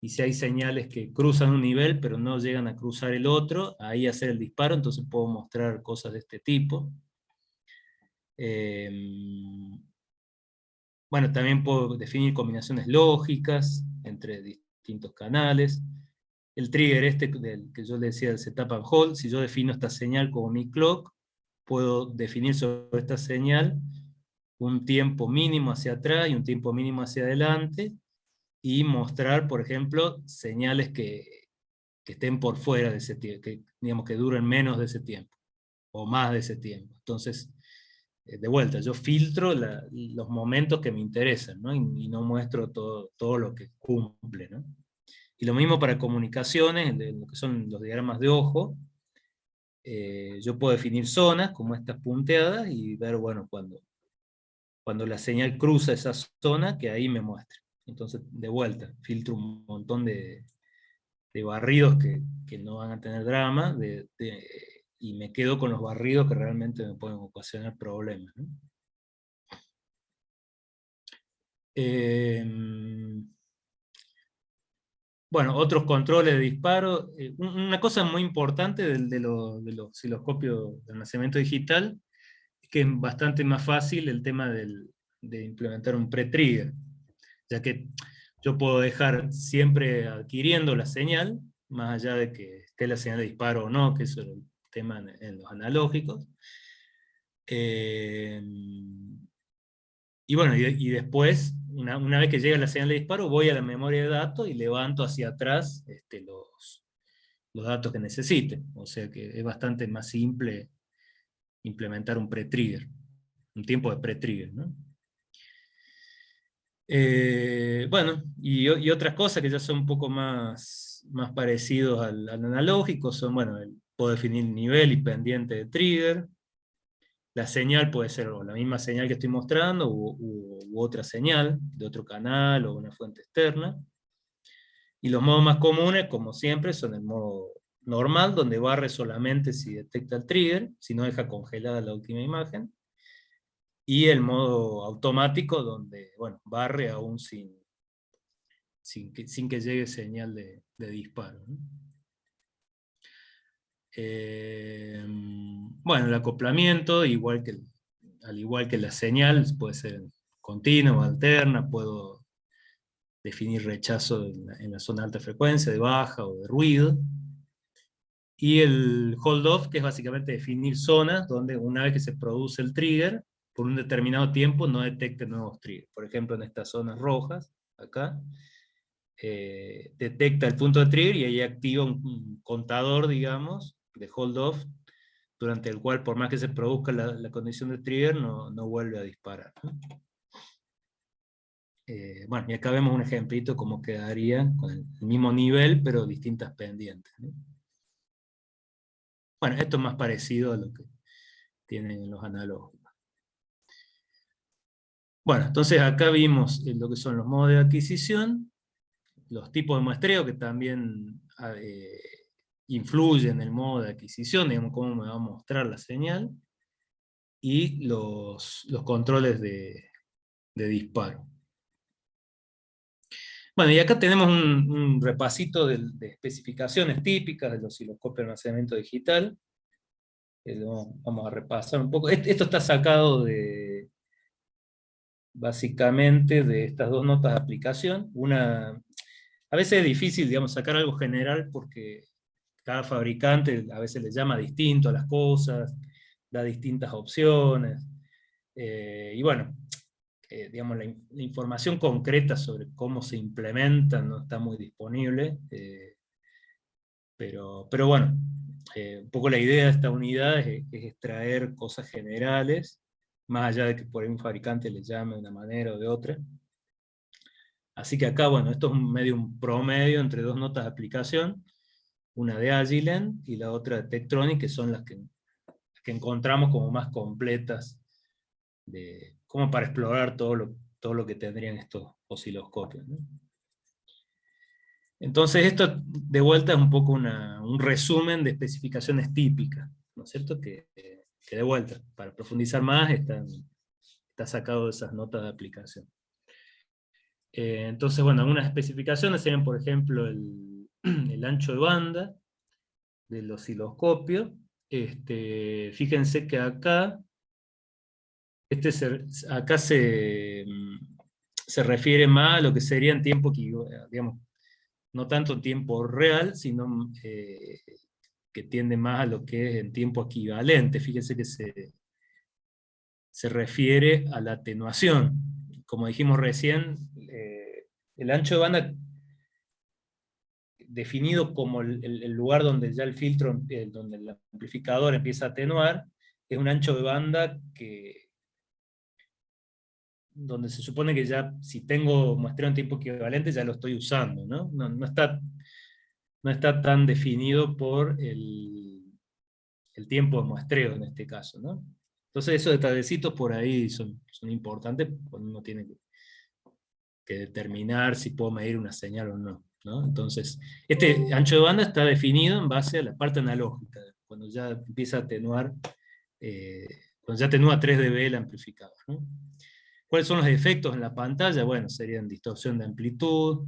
y si hay señales que cruzan un nivel pero no llegan a cruzar el otro, ahí hacer el disparo. Entonces puedo mostrar cosas de este tipo. Bueno, también puedo definir combinaciones lógicas entre distintos canales. El trigger del que yo le decía, el setup and hold, si yo defino esta señal como mi clock, puedo definir sobre esta señal un tiempo mínimo hacia atrás y un tiempo mínimo hacia adelante, y mostrar, por ejemplo, señales que estén por fuera de ese tiempo, que, digamos, que duren menos de ese tiempo, o más de ese tiempo. Entonces, de vuelta, yo filtro los momentos que me interesan, ¿no? Y no muestro todo lo que cumple, ¿no? Y lo mismo para comunicaciones, lo que son los diagramas de ojo. Yo puedo definir zonas como estas punteadas, y ver, bueno, cuando la señal cruza esa zona, que ahí me muestre. Entonces, de vuelta, filtro un montón de barridos que no van a tener drama, y me quedo con los barridos que realmente me pueden ocasionar problemas, ¿no? Bueno, otros controles de disparo. Una cosa muy importante de los osciloscopios de almacenamiento digital es que es bastante más fácil el tema de implementar un pre-trigger, ya que yo puedo dejar siempre adquiriendo la señal, más allá de que esté la señal de disparo o no, que eso es el tema en los analógicos. Eh, y bueno, y después, una vez que llega la señal de disparo, voy a la memoria de datos y levanto hacia atrás los datos que necesite. O sea que es bastante más simple implementar un pre-trigger, un tiempo de pre-trigger, ¿no? Bueno, y otras cosas que ya son un poco más parecidos al analógico son, bueno, puedo definir nivel y pendiente de trigger. La señal puede ser o la misma señal que estoy mostrando, u otra señal de otro canal o una fuente externa. Y los modos más comunes, como siempre, son el modo normal, donde barre solamente si detecta el trigger, si no deja congelada la última imagen. Y el modo automático, donde, bueno, barre aún sin que llegue señal de disparo, ¿no? Bueno, el acoplamiento, al igual que la señal, puede ser continua o alterna. Puedo definir rechazo en la zona de alta frecuencia, de baja o de ruido. Y el hold off, que es básicamente definir zonas donde una vez que se produce el trigger, por un determinado tiempo no detecte nuevos triggers. Por ejemplo, en estas zonas rojas, acá, detecta el punto de trigger y ahí activa un contador, digamos, de hold off, durante el cual, por más que se produzca la condición de trigger, no vuelve a disparar, ¿no? Bueno, y acá vemos un ejemplito cómo quedaría con el mismo nivel, pero distintas pendientes, ¿no? Bueno, esto es más parecido a lo que tienen los analógicos. Bueno, entonces acá vimos lo que son los modos de adquisición, los tipos de muestreo que también influyen en el modo de adquisición, digamos, cómo me va a mostrar la señal, y los controles de disparo. Bueno, y acá tenemos un repasito de especificaciones típicas del osciloscopio de almacenamiento digital. Vamos a repasar un poco. Esto está sacado básicamente de estas dos notas de aplicación. A veces es difícil, digamos, sacar algo general porque cada fabricante a veces le llama distinto a las cosas, da distintas opciones. Y bueno, digamos, la información concreta sobre cómo se implementan no está muy disponible, pero bueno, un poco la idea de esta unidad es extraer cosas generales, más allá de que por ahí un fabricante le llame de una manera o de otra. Así que acá, bueno, esto es un promedio entre dos notas de aplicación, una de Agilent y la otra de Tektronix, que son las que encontramos como más completas, como para explorar todo lo que tendrían estos osciloscopios, ¿no? Entonces esto de vuelta es un poco un resumen de especificaciones típicas, ¿no es cierto? Que de vuelta, para profundizar más, está sacado de esas notas de aplicación. Entonces, bueno, algunas especificaciones serían, por ejemplo, el ancho de banda del osciloscopio. Fíjense que acá, acá se refiere más a lo que sería en tiempo, digamos, no tanto en tiempo real, sino que tiende más a lo que es en tiempo equivalente. Fíjense que se refiere a la atenuación. Como dijimos recién, el ancho de banda definido como el lugar donde ya el filtro, donde el amplificador empieza a atenuar, es un ancho de banda donde se supone que ya, si tengo muestreo en tiempo equivalente, ya lo estoy usando, ¿no? No está tan definido por el tiempo de muestreo en este caso, ¿no? Entonces esos detallecitos por ahí son importantes cuando uno tiene que determinar si puedo medir una señal o no, ¿no? Entonces, este ancho de banda está definido en base a la parte analógica, cuando ya empieza a atenuar, cuando ya atenúa 3 dB el amplificador, ¿no? ¿Cuáles son los efectos en la pantalla? Bueno, serían distorsión de amplitud,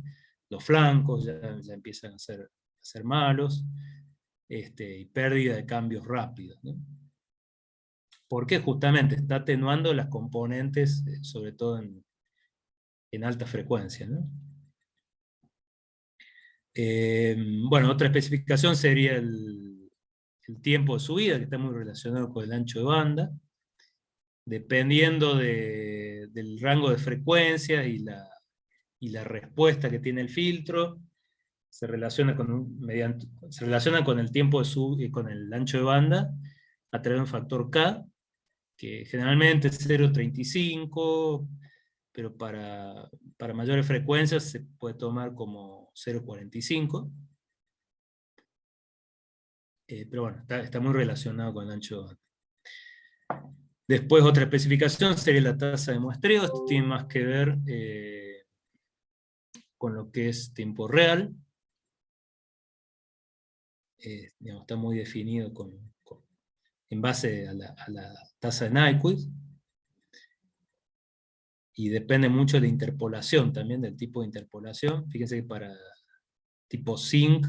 los flancos ya empiezan a ser malos, y pérdida de cambios rápidos, ¿no? Porque justamente está atenuando las componentes, sobre todo en alta frecuencia, ¿no? Bueno, otra especificación sería el tiempo de subida, que está muy relacionado con el ancho de banda. Dependiendo del rango de frecuencia y la respuesta que tiene el filtro, se relaciona con el tiempo con el ancho de banda a través de un factor K, que generalmente es 0,35, pero para mayores frecuencias se puede tomar como 0,45. Pero bueno, está muy relacionado con el ancho de banda. Después otra especificación sería la tasa de muestreo. Esto tiene más que ver con lo que es tiempo real. Digamos, está muy definido en base a la tasa de Nyquist. Y depende mucho de la interpolación también, del tipo de interpolación. Fíjense que para tipo sync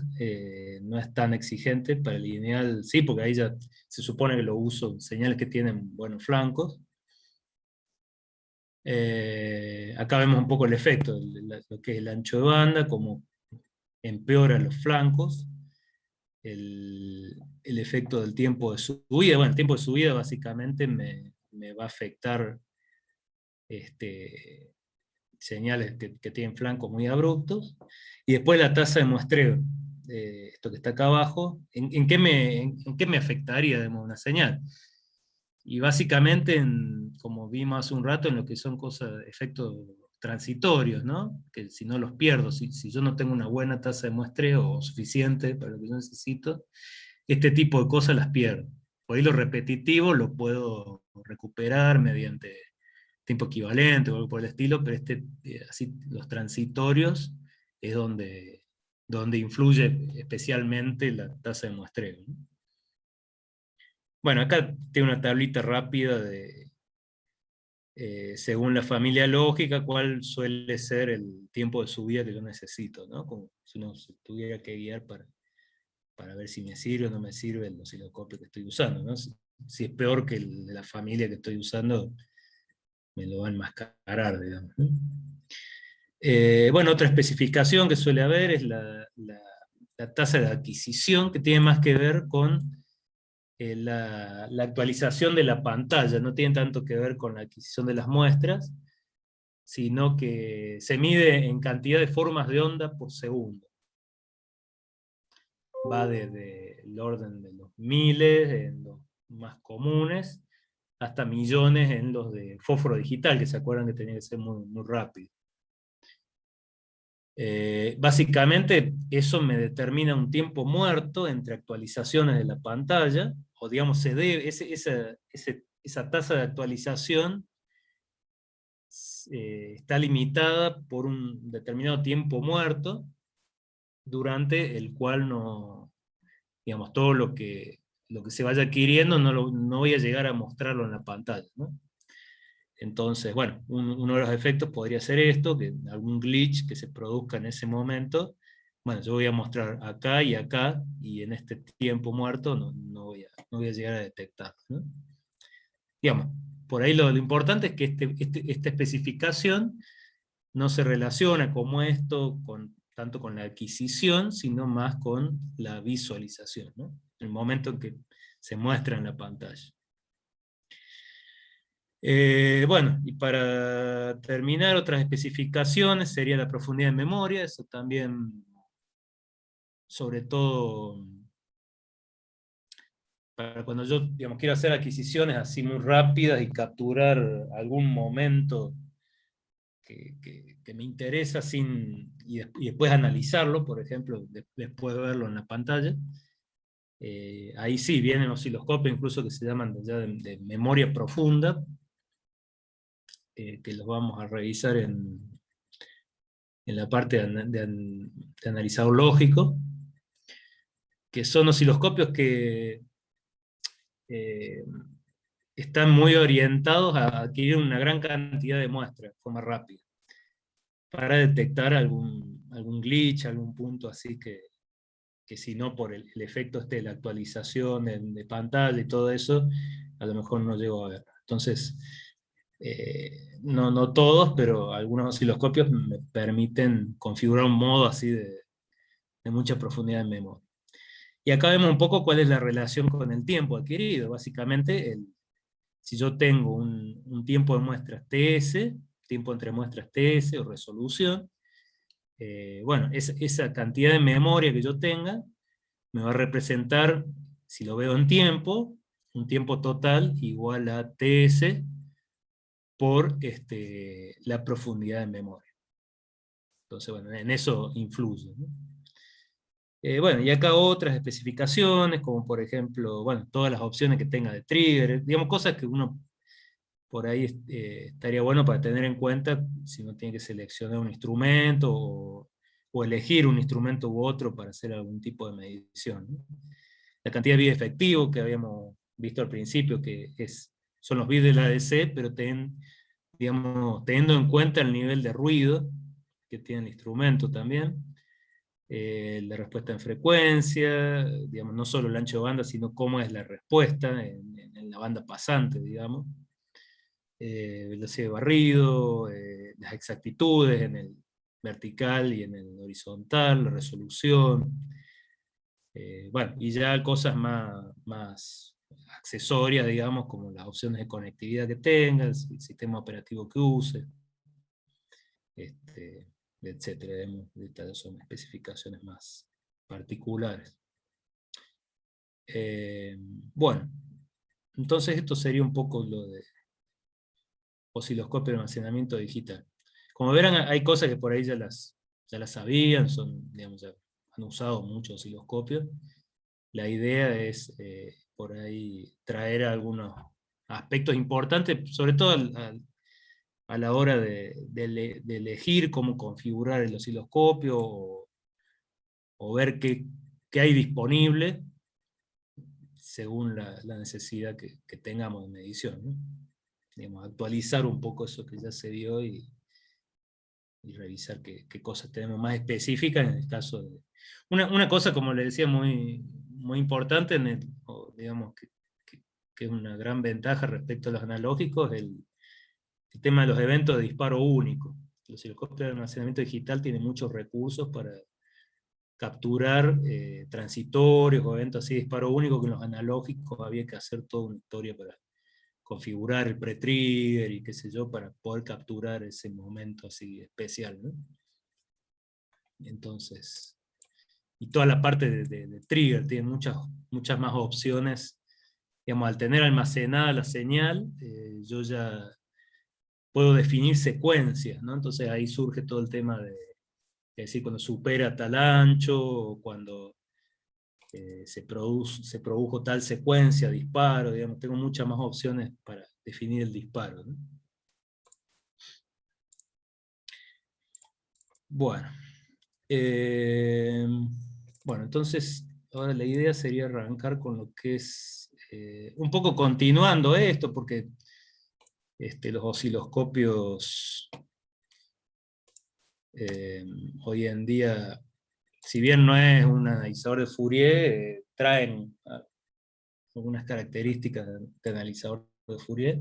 no es tan exigente, para el lineal sí, porque ahí ya se supone que lo uso en señales que tienen buenos flancos. Acá vemos un poco el efecto, lo que es el ancho de banda, como empeora los flancos, el efecto del tiempo de subida. Bueno, el tiempo de subida básicamente me va a afectar señales que tienen flancos muy abruptos, y después la tasa de muestreo. esto que está acá abajo, ¿en qué me afectaría, digamos, una señal? Y básicamente, como vimos hace un rato, en lo que son efectos transitorios, ¿no? Que si no los pierdo, si yo no tengo una buena tasa de muestreo o suficiente para lo que yo necesito, este tipo de cosas las pierdo. Por ahí lo repetitivo lo puedo recuperar mediante tiempo equivalente o algo por el estilo, pero así, los transitorios es donde influye especialmente la tasa de muestreo, ¿no? Bueno, acá tengo una tablita rápida según la familia lógica, cuál suele ser el tiempo de subida que yo necesito, ¿no? Como si uno se tuviera que guiar para ver si me sirve o no me sirve el osciloscopio que estoy usando, ¿no? Si es peor que el de la familia que estoy usando, me lo va a enmascarar, digamos, ¿no? Bueno, otra especificación que suele haber es la tasa de adquisición, que tiene más que ver con la actualización de la pantalla. No tiene tanto que ver con la adquisición de las muestras, sino que se mide en cantidad de formas de onda por segundo. Va desde el orden de los miles, en los más comunes, hasta millones en los de fósforo digital, que se acuerdan que tenía que ser muy, muy rápido. Básicamente eso me determina un tiempo muerto entre actualizaciones de la pantalla, o digamos, esa tasa de actualización está limitada por un determinado tiempo muerto, durante el cual no, digamos, todo lo que se vaya adquiriendo no voy a llegar a mostrarlo en la pantalla, ¿no? Entonces, bueno, uno de los efectos podría ser esto, que algún glitch que se produzca en ese momento, bueno, yo voy a mostrar acá, y en este tiempo muerto no voy a llegar a detectar, ¿no? Digamos, por ahí lo importante es que esta especificación no se relaciona como esto tanto con la adquisición, sino más con la visualización, ¿no? El momento en que se muestra en la pantalla. Bueno, y para terminar, otras especificaciones sería la profundidad de memoria. Eso también, sobre todo, para cuando yo, digamos, quiero hacer adquisiciones así muy rápidas y capturar algún momento que me interesa y después analizarlo, por ejemplo, después de verlo en la pantalla. Ahí sí vienen osciloscopios incluso que se llaman ya de memoria profunda, que los vamos a revisar en la parte de analizador lógico, que son osciloscopios que eh, están muy orientados a adquirir una gran cantidad de muestras de forma rápida, para detectar algún glitch, algún punto así que si no por el efecto de la actualización de pantalla y todo eso, a lo mejor no llego a ver. Entonces, no todos, pero algunos osciloscopios me permiten configurar un modo así de mucha profundidad en memoria. Y acá vemos un poco cuál es la relación con el tiempo adquirido. Básicamente, si yo tengo un tiempo de muestras TS, tiempo entre muestras TS o resolución, bueno, esa cantidad de memoria que yo tenga me va a representar, si lo veo en tiempo, un tiempo total igual a TS por la profundidad de memoria. Entonces, bueno, en eso influye, ¿no? Bueno, y acá otras especificaciones, como por ejemplo, bueno, todas las opciones que tenga de trigger, digamos, cosas que uno por ahí estaría bueno para tener en cuenta si uno tiene que seleccionar un instrumento o elegir un instrumento u otro para hacer algún tipo de medición, ¿no? La cantidad de bits efectivos que habíamos visto al principio, son los bits del ADC, pero digamos, teniendo en cuenta el nivel de ruido que tiene el instrumento también, la respuesta en frecuencia, digamos, no solo el ancho de banda, sino cómo es la respuesta en la banda pasante, digamos, velocidad de barrido, las exactitudes en el vertical y en el horizontal, la resolución, bueno, y ya cosas más accesorias, digamos, como las opciones de conectividad que tengas, el sistema operativo que use, etcétera. Estas son especificaciones más particulares. Bueno, entonces esto sería un poco lo de osciloscopio de almacenamiento digital. Como verán, hay cosas que por ahí ya las sabían, digamos, ya han usado mucho osciloscopios. La idea es por ahí traer algunos aspectos importantes, sobre todo a la hora de elegir cómo configurar el osciloscopio o ver qué hay disponible según la necesidad que tengamos de medición, ¿no? Digamos, actualizar un poco eso que ya se vio y revisar qué cosas tenemos más específicas en el caso de... Una cosa, como le decía, muy importante, digamos, que es una gran ventaja respecto a los analógicos, el tema de los eventos de disparo único. El osciloscopio de almacenamiento digital tiene muchos recursos para capturar transitorios o eventos así de disparo único, que en los analógicos había que hacer toda una historia para configurar el pre-trigger y qué sé yo, para poder capturar ese momento así especial, ¿no? Entonces, y toda la parte de trigger tiene muchas más opciones. Digamos, al tener almacenada la señal, yo ya puedo definir secuencias, ¿no? Entonces ahí surge todo el tema de decir, cuando supera tal ancho, o cuando se produjo tal secuencia, disparo, digamos, tengo muchas más opciones para definir el disparo, ¿no? Bueno, bueno, entonces ahora la idea sería arrancar con lo que es, un poco continuando esto, porque los osciloscopios hoy en día, si bien no es un analizador de Fourier, traen algunas características de analizador de Fourier.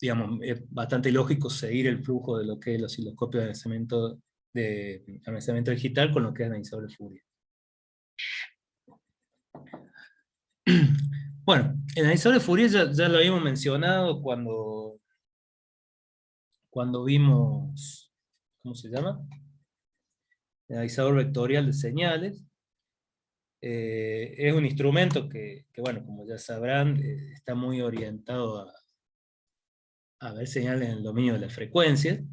Digamos, es bastante lógico seguir el flujo de lo que es el osciloscopio de almacenamiento digital con lo que es el analizador de Fourier. Bueno, el analizador de Fourier ya lo habíamos mencionado cuando vimos, ¿cómo se llama? El analizador vectorial de señales. Es un instrumento que, bueno, como ya sabrán, está muy orientado a ver señales en el dominio de la frecuencia.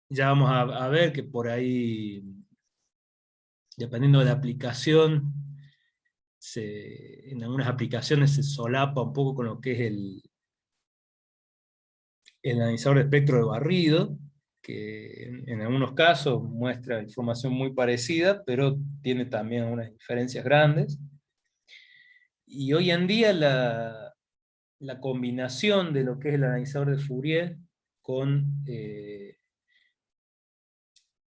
Ya vamos a ver que por ahí, dependiendo de la aplicación, en algunas aplicaciones se solapa un poco con lo que es el analizador de espectro de barrido, que en algunos casos muestra información muy parecida, pero tiene también unas diferencias grandes. Y hoy en día la combinación de lo que es el analizador de Fourier con...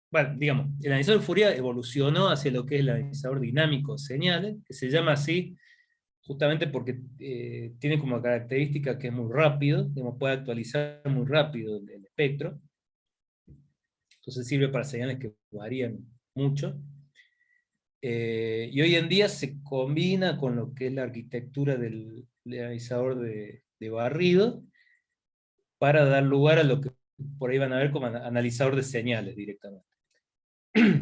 bueno, digamos, el analizador de Fourier evolucionó hacia lo que es el analizador dinámico de señales, que se llama así justamente porque tiene como característica que es muy rápido, digamos, puede actualizar muy rápido el espectro, entonces sirve para señales que varían mucho. Y hoy en día se combina con lo que es la arquitectura del analizador de barrido, para dar lugar a lo que por ahí van a ver como analizador de señales directamente,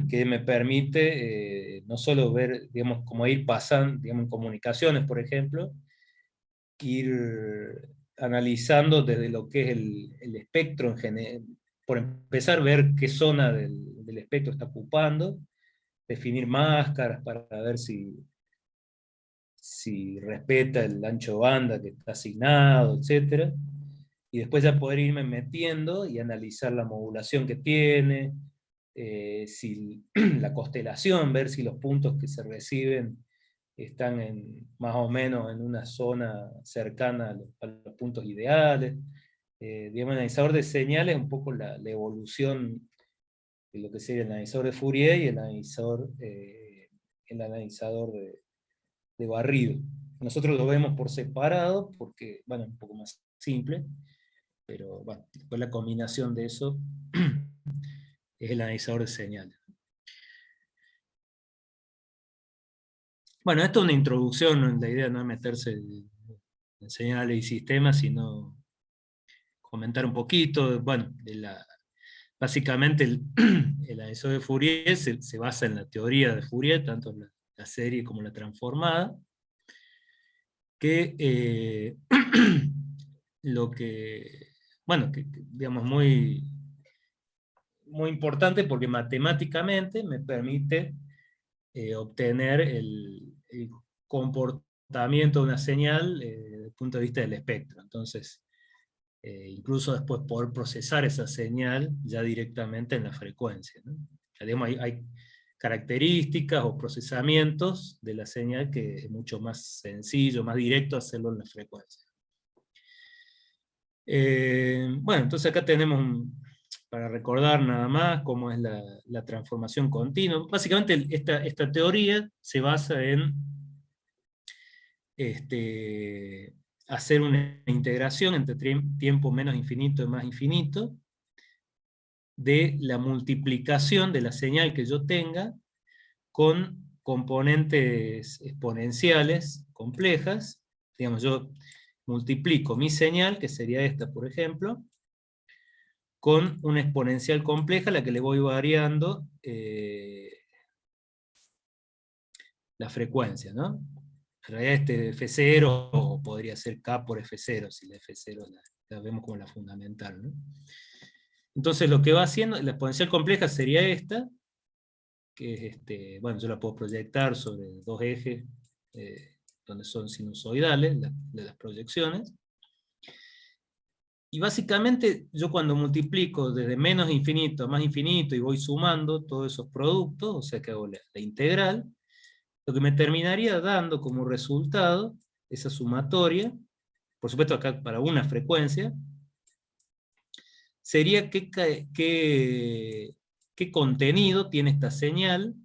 que me permite no solo ver, digamos, como ir pasando, digamos, en comunicaciones, por ejemplo, ir analizando desde lo que es el espectro en general, por empezar a ver qué zona del espectro está ocupando, definir máscaras para ver si respeta el ancho de banda que está asignado, etc. Y después ya poder irme metiendo y analizar la modulación que tiene, si la constelación, ver si los puntos que se reciben están más o menos en una zona cercana a los puntos ideales. Digamos, el analizador de señales, un poco la evolución de lo que sería el analizador de Fourier y el analizador de barrido. Nosotros lo vemos por separado porque, bueno, es un poco más simple, pero bueno, después la combinación de eso es el analizador de señales. Bueno, esto es una introducción, la idea no es meterse en señales y sistemas, sino comentar un poquito, bueno, básicamente el anisóide de Fourier se basa en la teoría de Fourier, tanto en la serie como la transformada, que lo que, bueno, digamos muy, muy importante porque matemáticamente me permite obtener el comportamiento de una señal desde el punto de vista del espectro. Entonces, incluso después poder procesar esa señal ya directamente en la frecuencia, ¿no? Digamos, hay características o procesamientos de la señal que es mucho más sencillo, más directo hacerlo en la frecuencia. Bueno, entonces acá tenemos, para recordar nada más cómo es la transformación continua. Básicamente esta teoría se basa en hacer una integración entre tiempo menos infinito y más infinito, de la multiplicación de la señal que yo tenga con componentes exponenciales complejas. Digamos, yo multiplico mi señal, que sería esta, por ejemplo, con una exponencial compleja a la que le voy variando la frecuencia, ¿no? En realidad este F0 podría ser K por F0, si la F0 la vemos como la fundamental, ¿no? Entonces lo que va haciendo, la exponencial compleja sería esta, que es, bueno, yo la puedo proyectar sobre dos ejes, donde son sinusoidales, de las proyecciones. Y básicamente yo cuando multiplico desde menos infinito a más infinito y voy sumando todos esos productos, o sea que hago la integral, lo que me terminaría dando como resultado, esa sumatoria, por supuesto acá para una frecuencia, sería qué contenido tiene esta señal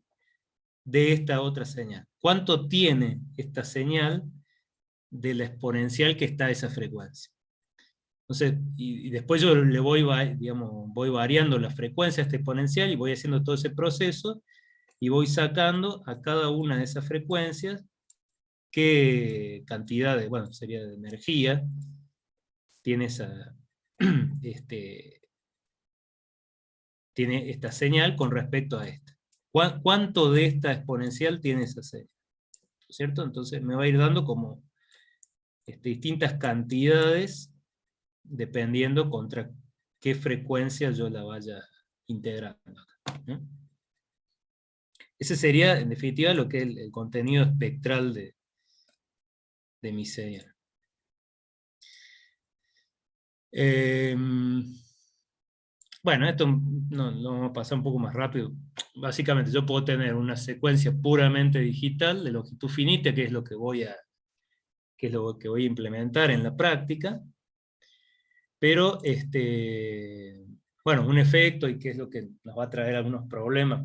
de esta otra señal. ¿Cuánto tiene esta señal de la exponencial que está a esa frecuencia? Entonces, y después yo le voy, digamos, voy variando la frecuencia a esta exponencial y voy haciendo todo ese proceso y voy sacando a cada una de esas frecuencias qué cantidad de, bueno, sería de energía tiene tiene esta señal con respecto a esta. ¿Cuánto de esta exponencial tiene esa señal? ¿Cierto? Entonces me va a ir dando como distintas cantidades dependiendo contra qué frecuencia yo la vaya integrando. ¿No? Ese sería, en definitiva, lo que es el contenido espectral de mi señal. Bueno, esto lo vamos a pasar un poco más rápido. Básicamente yo puedo tener una secuencia puramente digital de longitud finita, que es lo que voy a implementar en la práctica, pero bueno, un efecto, y que es lo que nos va a traer algunos problemas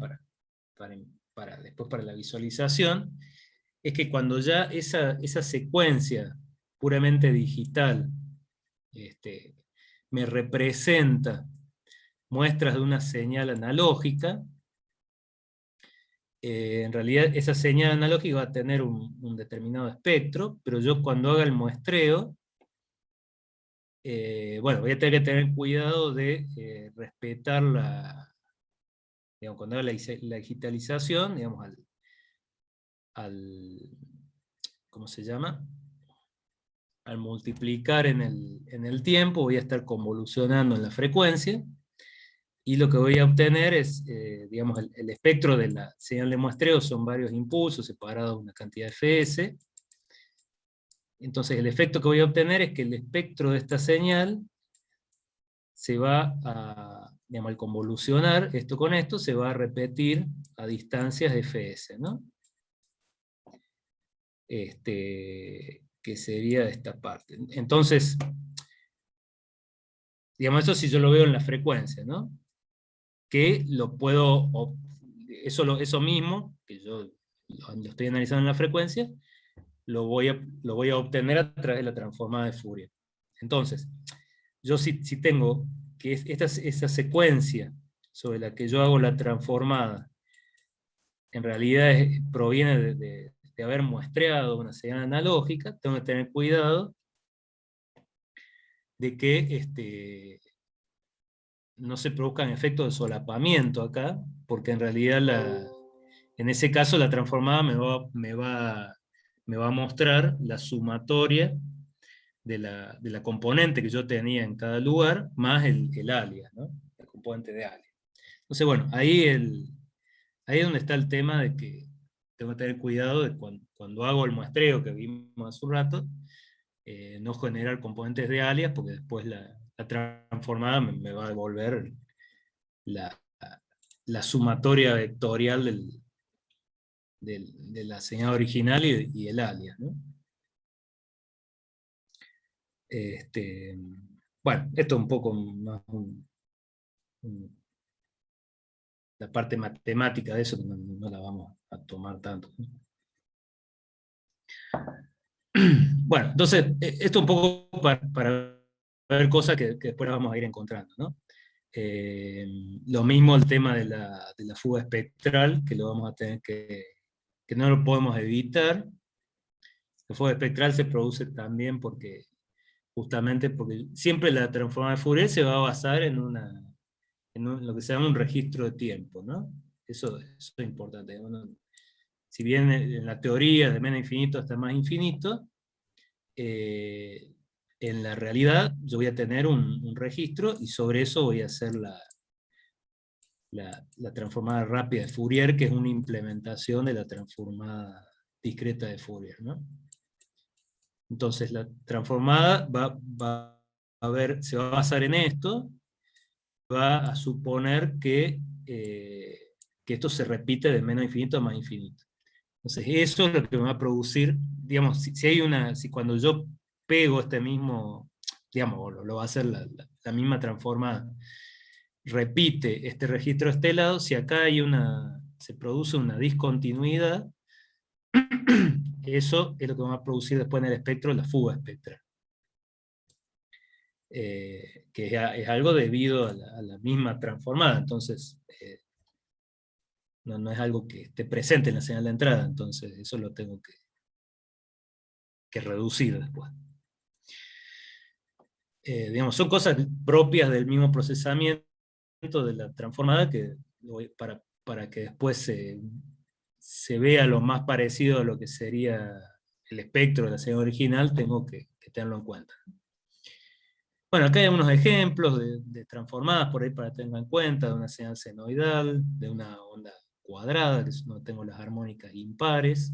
después para la visualización, es que cuando ya esa secuencia puramente digital me representa muestras de una señal analógica, en realidad esa señal analógica va a tener un determinado espectro, pero yo cuando haga el muestreo, bueno, voy a tener que tener cuidado de respetar digamos, cuando haga la digitalización, digamos, ¿cómo se llama? Al multiplicar en el tiempo, voy a estar convolucionando en la frecuencia, y lo que voy a obtener es, digamos, el espectro de la señal de muestreo son varios impulsos separados de una cantidad de Fs. Entonces el efecto que voy a obtener es que el espectro de esta señal se va a, digamos, al convolucionar esto con esto, se va a repetir a distancias de Fs, ¿no? Que sería de esta parte. Entonces, digamos, eso si yo lo veo en la frecuencia, ¿no? Que lo puedo, eso mismo, que yo lo estoy analizando en la frecuencia, lo voy a obtener a través de la transformada de Fourier. Entonces, yo si tengo que esa secuencia sobre la que yo hago la transformada, en realidad proviene de haber muestreado una señal analógica, tengo que tener cuidado de que no se produzcan efectos de solapamiento acá, porque en realidad en ese caso la transformada me va a mostrar la sumatoria de la componente que yo tenía en cada lugar, más el alias, ¿no? El componente de alias. Entonces, bueno, ahí es donde está el tema de que tengo que tener cuidado de cuando hago el muestreo que vimos hace un rato, no generar componentes de alias, porque después la transformada me va a devolver la, la sumatoria vectorial de la señal original y el alias, ¿no? Bueno, esto es un poco más la parte matemática de eso, que no la vamos a tomar tanto, ¿no? Bueno, entonces, esto un poco para ver cosas que después vamos a ir encontrando, ¿no? Lo mismo el tema de la fuga espectral, que lo vamos a tener que no lo podemos evitar. La fuga espectral se produce también justamente porque siempre la transformada de Fourier se va a basar en lo que se llama un registro de tiempo, ¿no? Eso es importante. Si bien en la teoría de menos infinito hasta más infinito, eh, en la realidad yo voy a tener un registro y sobre eso voy a hacer la transformada rápida de Fourier, que es una implementación de la transformada discreta de Fourier, ¿no? Entonces la transformada va a ver, se va a basar en esto, va a suponer que esto se repite de menos infinito a más infinito. Entonces eso es lo que me va a producir, digamos, si cuando yo pego este mismo, digamos, lo va a hacer la misma transformada, repite este registro de este lado, si acá se produce una discontinuidad, eso es lo que va a producir después en el espectro la fuga espectral. Que es algo debido a la misma transformada, entonces no es algo que esté presente en la señal de entrada, entonces eso lo tengo que reducir después. Digamos, son cosas propias del mismo procesamiento de la transformada para que después se vea lo más parecido a lo que sería el espectro de la señal original, tengo que tenerlo en cuenta. Bueno, acá hay unos ejemplos de transformadas por ahí para tenerlo en cuenta, de una señal senoidal, de una onda cuadrada, que no tengo las armónicas impares,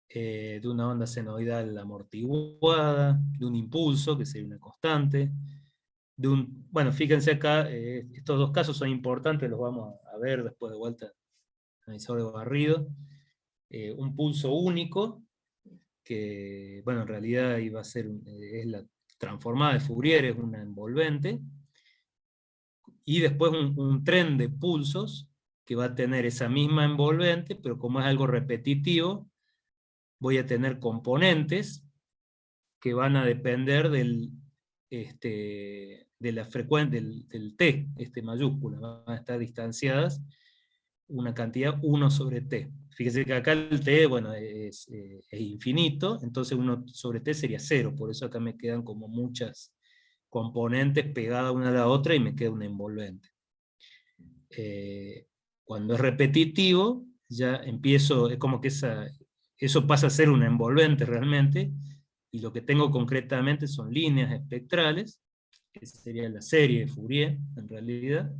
de una onda senoidal amortiguada, de un impulso, que sería una constante, bueno, fíjense acá, estos dos casos son importantes, los vamos a ver después de vuelta, analizador de barrido, un pulso único, que, bueno, en realidad iba a ser, es la transformada de Fourier, es una envolvente, y después un tren de pulsos, que va a tener esa misma envolvente, pero como es algo repetitivo, voy a tener componentes que van a depender de la frecuencia del T, mayúscula, van a estar distanciadas una cantidad 1 sobre T. Fíjese que acá el T, bueno, es infinito, entonces 1 sobre T sería 0, por eso acá me quedan como muchas componentes pegadas una a la otra y me queda un envolvente. Cuando es repetitivo, ya empiezo, es como que eso pasa a ser un envolvente realmente, y lo que tengo concretamente son líneas espectrales, que sería la serie de Fourier, en realidad,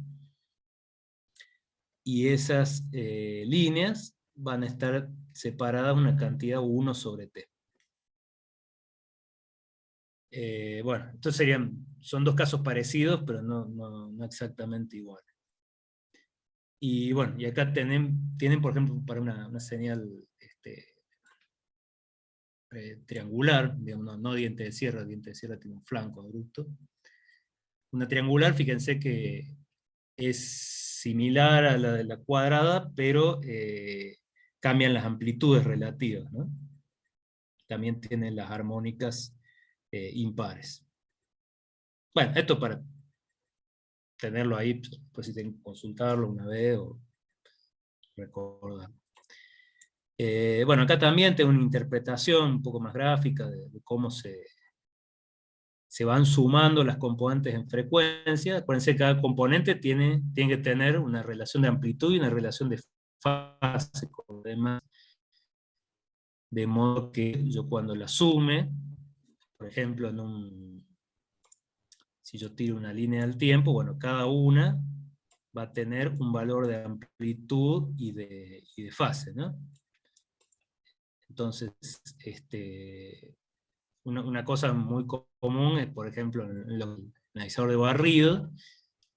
y esas líneas van a estar separadas una cantidad 1 sobre T. Bueno, estos son dos casos parecidos, pero no exactamente iguales. Y bueno, y acá tienen por ejemplo, para una señal triangular, digamos, no diente de sierra tiene un flanco abrupto. Una triangular, fíjense que es similar a la de la cuadrada, pero cambian las amplitudes relativas, ¿no? También tienen las armónicas impares. Bueno, esto para tenerlo ahí, pues si tienen que consultarlo una vez o recordar. Bueno, acá también tengo una interpretación un poco más gráfica de cómo se van sumando las componentes en frecuencia. Acuérdense que cada componente tiene que tener una relación de amplitud y una relación de fase con los demás, de modo que yo cuando la sume, por ejemplo, si yo tiro una línea del tiempo, bueno, cada una va a tener un valor de amplitud y de fase, ¿no? Entonces, una cosa muy común es, por ejemplo, en el analizador de barrido,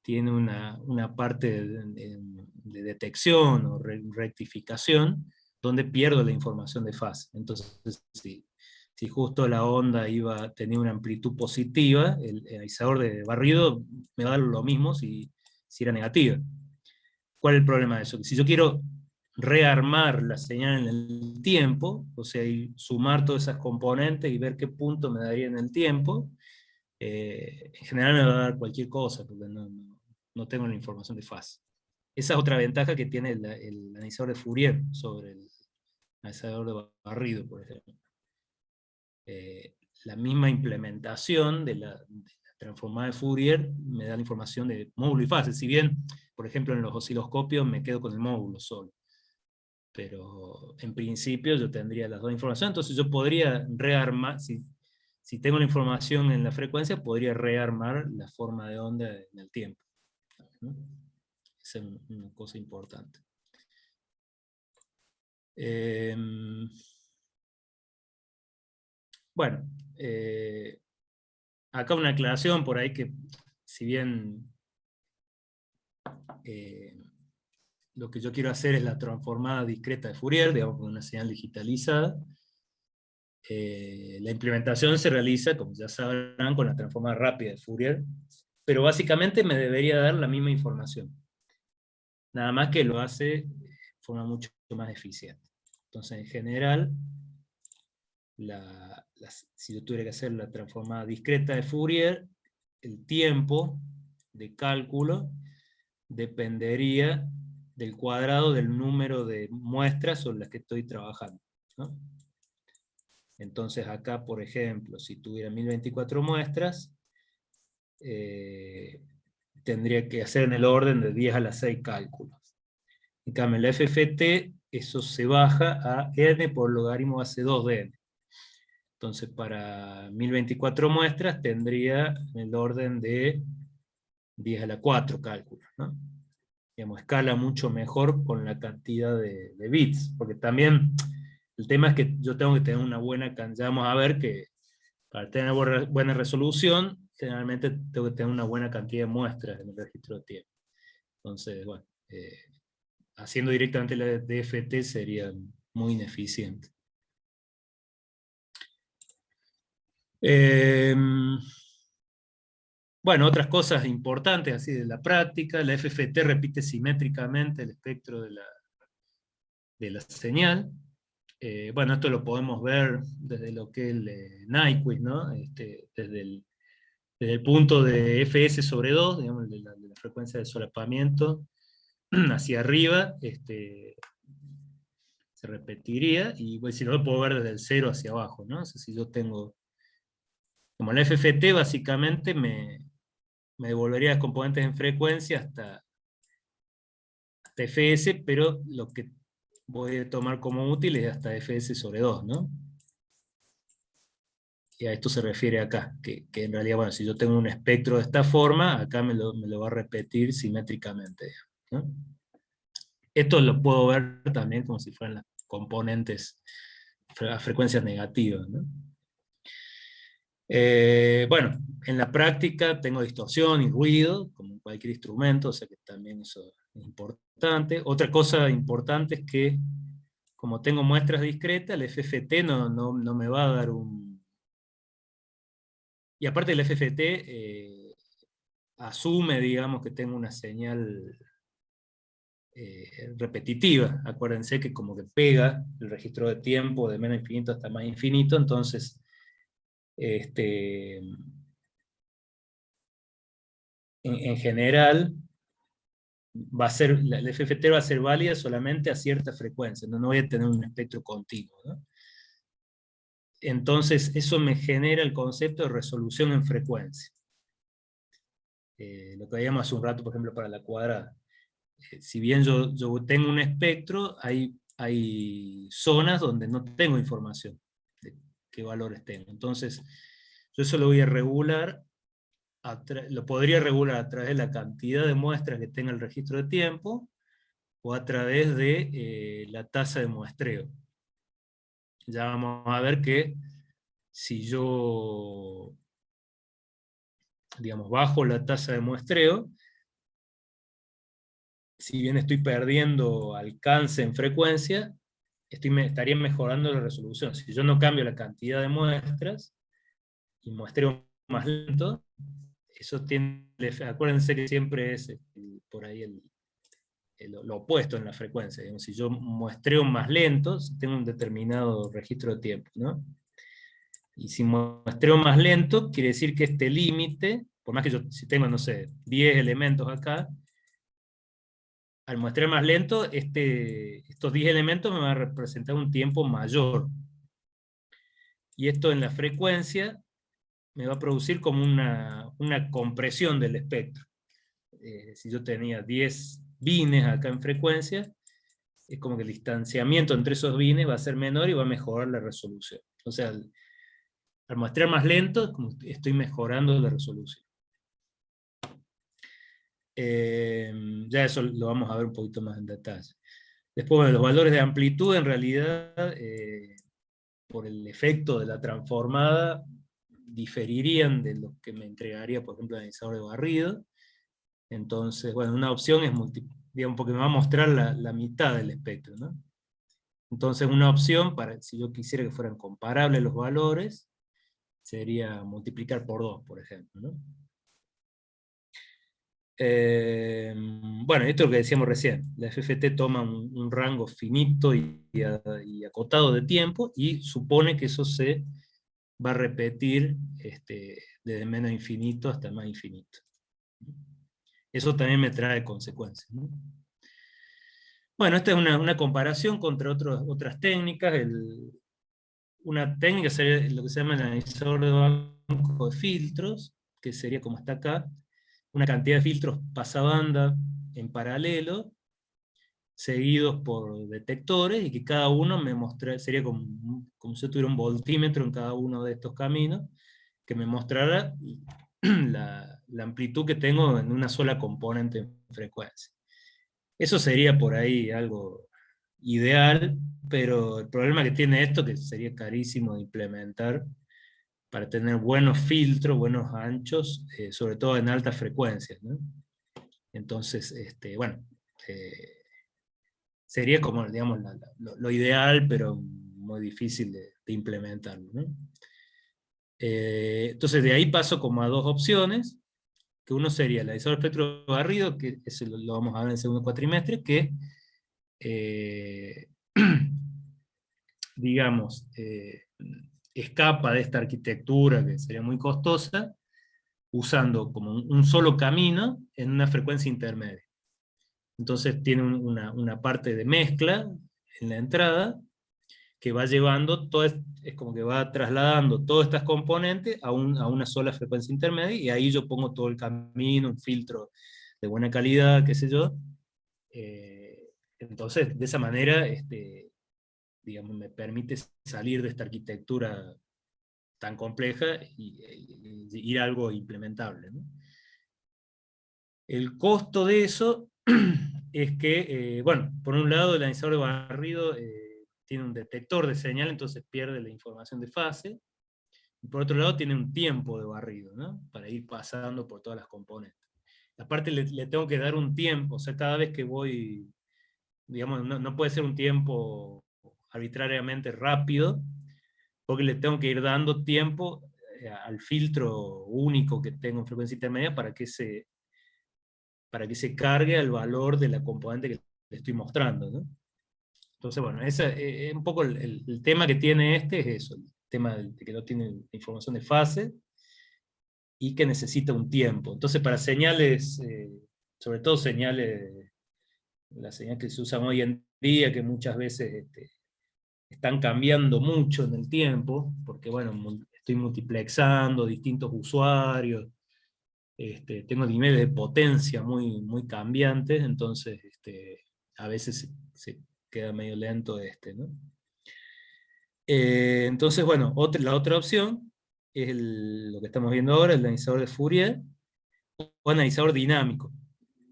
tiene una parte de detección o rectificación, donde pierdo la información de fase. Entonces, si justo la onda tenía una amplitud positiva, el analizador de barrido me va a dar lo mismo si era negativa. ¿Cuál es el problema de eso? Que si yo quiero rearmar la señal en el tiempo, o sea, y sumar todas esas componentes y ver qué punto me daría en el tiempo, en general me va a dar cualquier cosa, porque no tengo la información de fase. Esa es otra ventaja que tiene el analizador de Fourier sobre el analizador de barrido, por ejemplo. La misma implementación de la transformada de Fourier me da la información de módulo y fase, si bien, por ejemplo, en los osciloscopios me quedo con el módulo solo. Pero en principio yo tendría las dos informaciones, entonces yo podría rearmar, si tengo la información en la frecuencia, podría rearmar la forma de onda en el tiempo, ¿no? Esa es una cosa importante. Bueno, acá una aclaración por ahí que, si bien lo que yo quiero hacer es la transformada discreta de Fourier, digamos, con una señal digitalizada, la implementación se realiza, como ya sabrán, con la transformada rápida de Fourier, pero básicamente me debería dar la misma información. Nada más que lo hace de forma mucho más eficiente. Entonces, en general, si yo tuviera que hacer la transformada discreta de Fourier, el tiempo de cálculo dependería del cuadrado del número de muestras sobre las que estoy trabajando, ¿no? Entonces acá, por ejemplo, si tuviera 1024 muestras, tendría que hacer en el orden de 10 a la 6 cálculos. En cambio, en la FFT, eso se baja a n por logaritmo base 2 de n. Entonces, para 1024 muestras, tendría en el orden de 10 a la 4 cálculos, ¿no? Digamos, escala mucho mejor con la cantidad de bits, porque también el tema es que yo tengo que tener una buena cantidad, vamos a ver que para tener buena resolución, generalmente tengo que tener una buena cantidad de muestras en el registro de tiempo. Entonces, bueno, haciendo directamente la DFT sería muy ineficiente. Bueno, otras cosas importantes así de la práctica, la FFT repite simétricamente el espectro de la señal. Bueno, esto lo podemos ver desde lo que es el Nyquist, ¿no? Desde el punto de Fs sobre 2, digamos, de la frecuencia de solapamiento, hacia arriba, se repetiría, y pues, si no lo puedo ver desde el 0 hacia abajo, ¿no? O sea, si yo tengo, como la FFT básicamente me devolvería las componentes en frecuencia hasta Fs, pero lo que voy a tomar como útil es hasta Fs sobre 2, ¿no? Y a esto se refiere acá, que en realidad, bueno, si yo tengo un espectro de esta forma, acá me lo va a repetir simétricamente, ¿no? Esto lo puedo ver también como si fueran las componentes a frecuencias negativas, ¿no? Bueno, en la práctica tengo distorsión y ruido, como en cualquier instrumento, o sea que también eso es importante. Otra cosa importante es que, como tengo muestras discretas, el FFT no me va a dar un... Y aparte el FFT asume, digamos, que tengo una señal repetitiva. Acuérdense que como que pega el registro de tiempo de menos infinito hasta más infinito, entonces en general la FFT va a ser válida solamente a cierta frecuencia, no voy a tener un espectro continuo, ¿no? entonces eso me genera el concepto de resolución en frecuencia. Lo que veíamos hace un rato, por ejemplo, para la cuadrada. Si bien yo tengo un espectro, hay zonas donde no tengo información de qué valores tengo. Entonces, yo eso lo voy a regular, lo podría regular a través de la cantidad de muestras que tenga el registro de tiempo, o a través de la tasa de muestreo. Ya vamos a ver que si yo, digamos, bajo la tasa de muestreo, si bien estoy perdiendo alcance en frecuencia, estaría mejorando la resolución. Si yo no cambio la cantidad de muestras y muestreo más lento, eso tiene, acuérdense que siempre es por ahí lo opuesto en la frecuencia. Digamos, si yo muestreo más lento, tengo un determinado registro de tiempo, ¿no? Y si muestreo más lento, quiere decir que este límite, por más que yo, si tengo, no sé, 10 elementos acá, al muestrear más lento, estos 10 elementos me van a representar un tiempo mayor. Y esto en la frecuencia me va a producir como una compresión del espectro. Si yo tenía 10 bines acá en frecuencia, es como que el distanciamiento entre esos bines va a ser menor y va a mejorar la resolución. O sea, al muestrear más lento, estoy mejorando la resolución. Ya eso lo vamos a ver un poquito más en detalle. Después, bueno, los valores de amplitud, en realidad, por el efecto de la transformada, diferirían de lo que me entregaría, por ejemplo, el analizador de barrido. Entonces, bueno, una opción es digamos, porque me va a mostrar la mitad del espectro, ¿no? Entonces, una opción, si yo quisiera que fueran comparables los valores, sería multiplicar por 2, por ejemplo, ¿no? Bueno, esto es lo que decíamos recién. La FFT toma un rango finito y acotado de tiempo, y supone que eso se va a repetir desde menos infinito hasta más infinito. Eso también me trae consecuencias, ¿no? Bueno, esta es una comparación contra otras técnicas. Una técnica sería lo que se llama el analizador de banco de filtros, que sería como está acá, una cantidad de filtros pasabanda en paralelo, seguidos por detectores, y que cada uno me mostrara, sería como si yo tuviera un voltímetro en cada uno de estos caminos, que me mostrara la amplitud que tengo en una sola componente en frecuencia. Eso sería por ahí algo ideal, pero el problema que tiene esto, que sería carísimo de implementar, para tener buenos filtros, buenos anchos, sobre todo en altas frecuencias, ¿no? Entonces, bueno, sería como, digamos, lo ideal, pero muy difícil de implementarlo, ¿no? Entonces, de ahí paso como a dos opciones, que uno sería el analizador de espectro barrido, que ese lo vamos a ver en el segundo cuatrimestre, que, digamos, escapa de esta arquitectura que sería muy costosa, usando como un solo camino en una frecuencia intermedia. Entonces tiene una parte de mezcla en la entrada, que va llevando, es como que va trasladando todas estas componentes a una sola frecuencia intermedia, y ahí yo pongo todo el camino, un filtro de buena calidad, qué sé yo. Entonces, de esa manera, digamos, me permite salir de esta arquitectura tan compleja y ir a algo implementable, ¿no? El costo de eso es que, bueno, por un lado el analizador de barrido tiene un detector de señal, entonces pierde la información de fase, y por otro lado tiene un tiempo de barrido, ¿no? Para ir pasando por todas las componentes. Aparte le tengo que dar un tiempo, o sea, cada vez que voy, digamos, no puede ser un tiempo arbitrariamente rápido, porque le tengo que ir dando tiempo al filtro único que tengo en frecuencia intermedia para que se cargue al valor de la componente que le estoy mostrando, ¿no? Entonces, bueno, un poco el tema que tiene es eso, el tema de que no tiene información de fase y que necesita un tiempo. Entonces, para señales, sobre todo señales, las señales que se usan hoy en día, que muchas veces están cambiando mucho en el tiempo, porque bueno, estoy multiplexando distintos usuarios, tengo niveles de potencia muy, muy cambiantes, entonces a veces se queda medio lento ¿no? Entonces, bueno, la otra opción es lo que estamos viendo ahora, el analizador de Fourier, o analizador dinámico,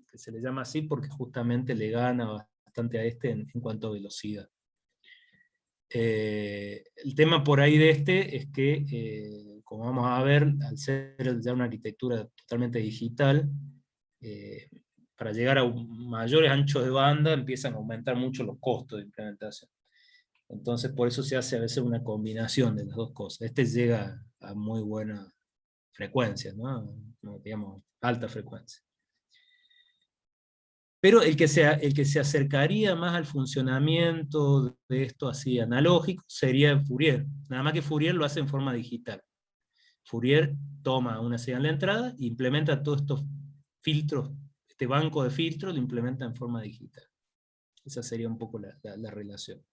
que se le llama así porque justamente le gana bastante a en cuanto a velocidad. El tema por ahí de es que, como vamos a ver, al ser ya una arquitectura totalmente digital, para llegar a mayores anchos de banda empiezan a aumentar mucho los costos de implementación. Entonces por eso se hace a veces una combinación de las dos cosas. Llega a muy buena frecuencia, ¿no? Digamos, alta frecuencia. Pero el que se acercaría más al funcionamiento de esto así analógico sería Fourier. Nada más que Fourier lo hace en forma digital. Fourier toma una señal de entrada e implementa todos estos filtros, este banco de filtros lo implementa en forma digital. Esa sería un poco la relación.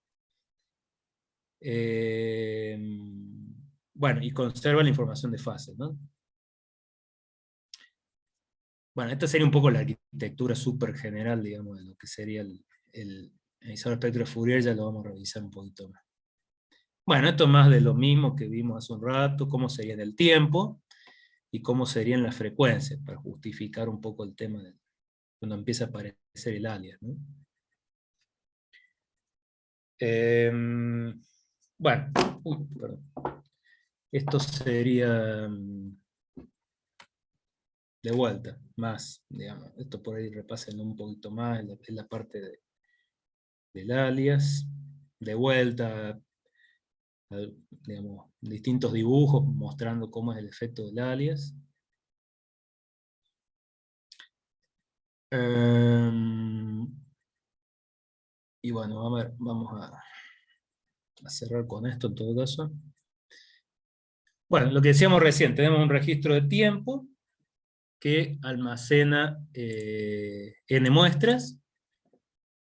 Bueno, y conserva la información de fase, ¿no? Bueno, esta sería un poco la arquitectura súper general, digamos, de lo que sería el analizador espectro de Fourier, ya lo vamos a revisar un poquito más. Bueno, esto es más de lo mismo que vimos hace un rato, cómo sería en el tiempo, y cómo serían las frecuencias, para justificar un poco el tema de cuando empieza a aparecer el alias, ¿no? Bueno, perdón. Esto sería de vuelta, más, digamos, esto por ahí repasen un poquito más en la parte del alias, de vuelta, digamos, distintos dibujos mostrando cómo es el efecto del alias. Y bueno, a ver, vamos a cerrar con esto en todo caso. Bueno, lo que decíamos recién, tenemos un registro de tiempo que almacena n muestras,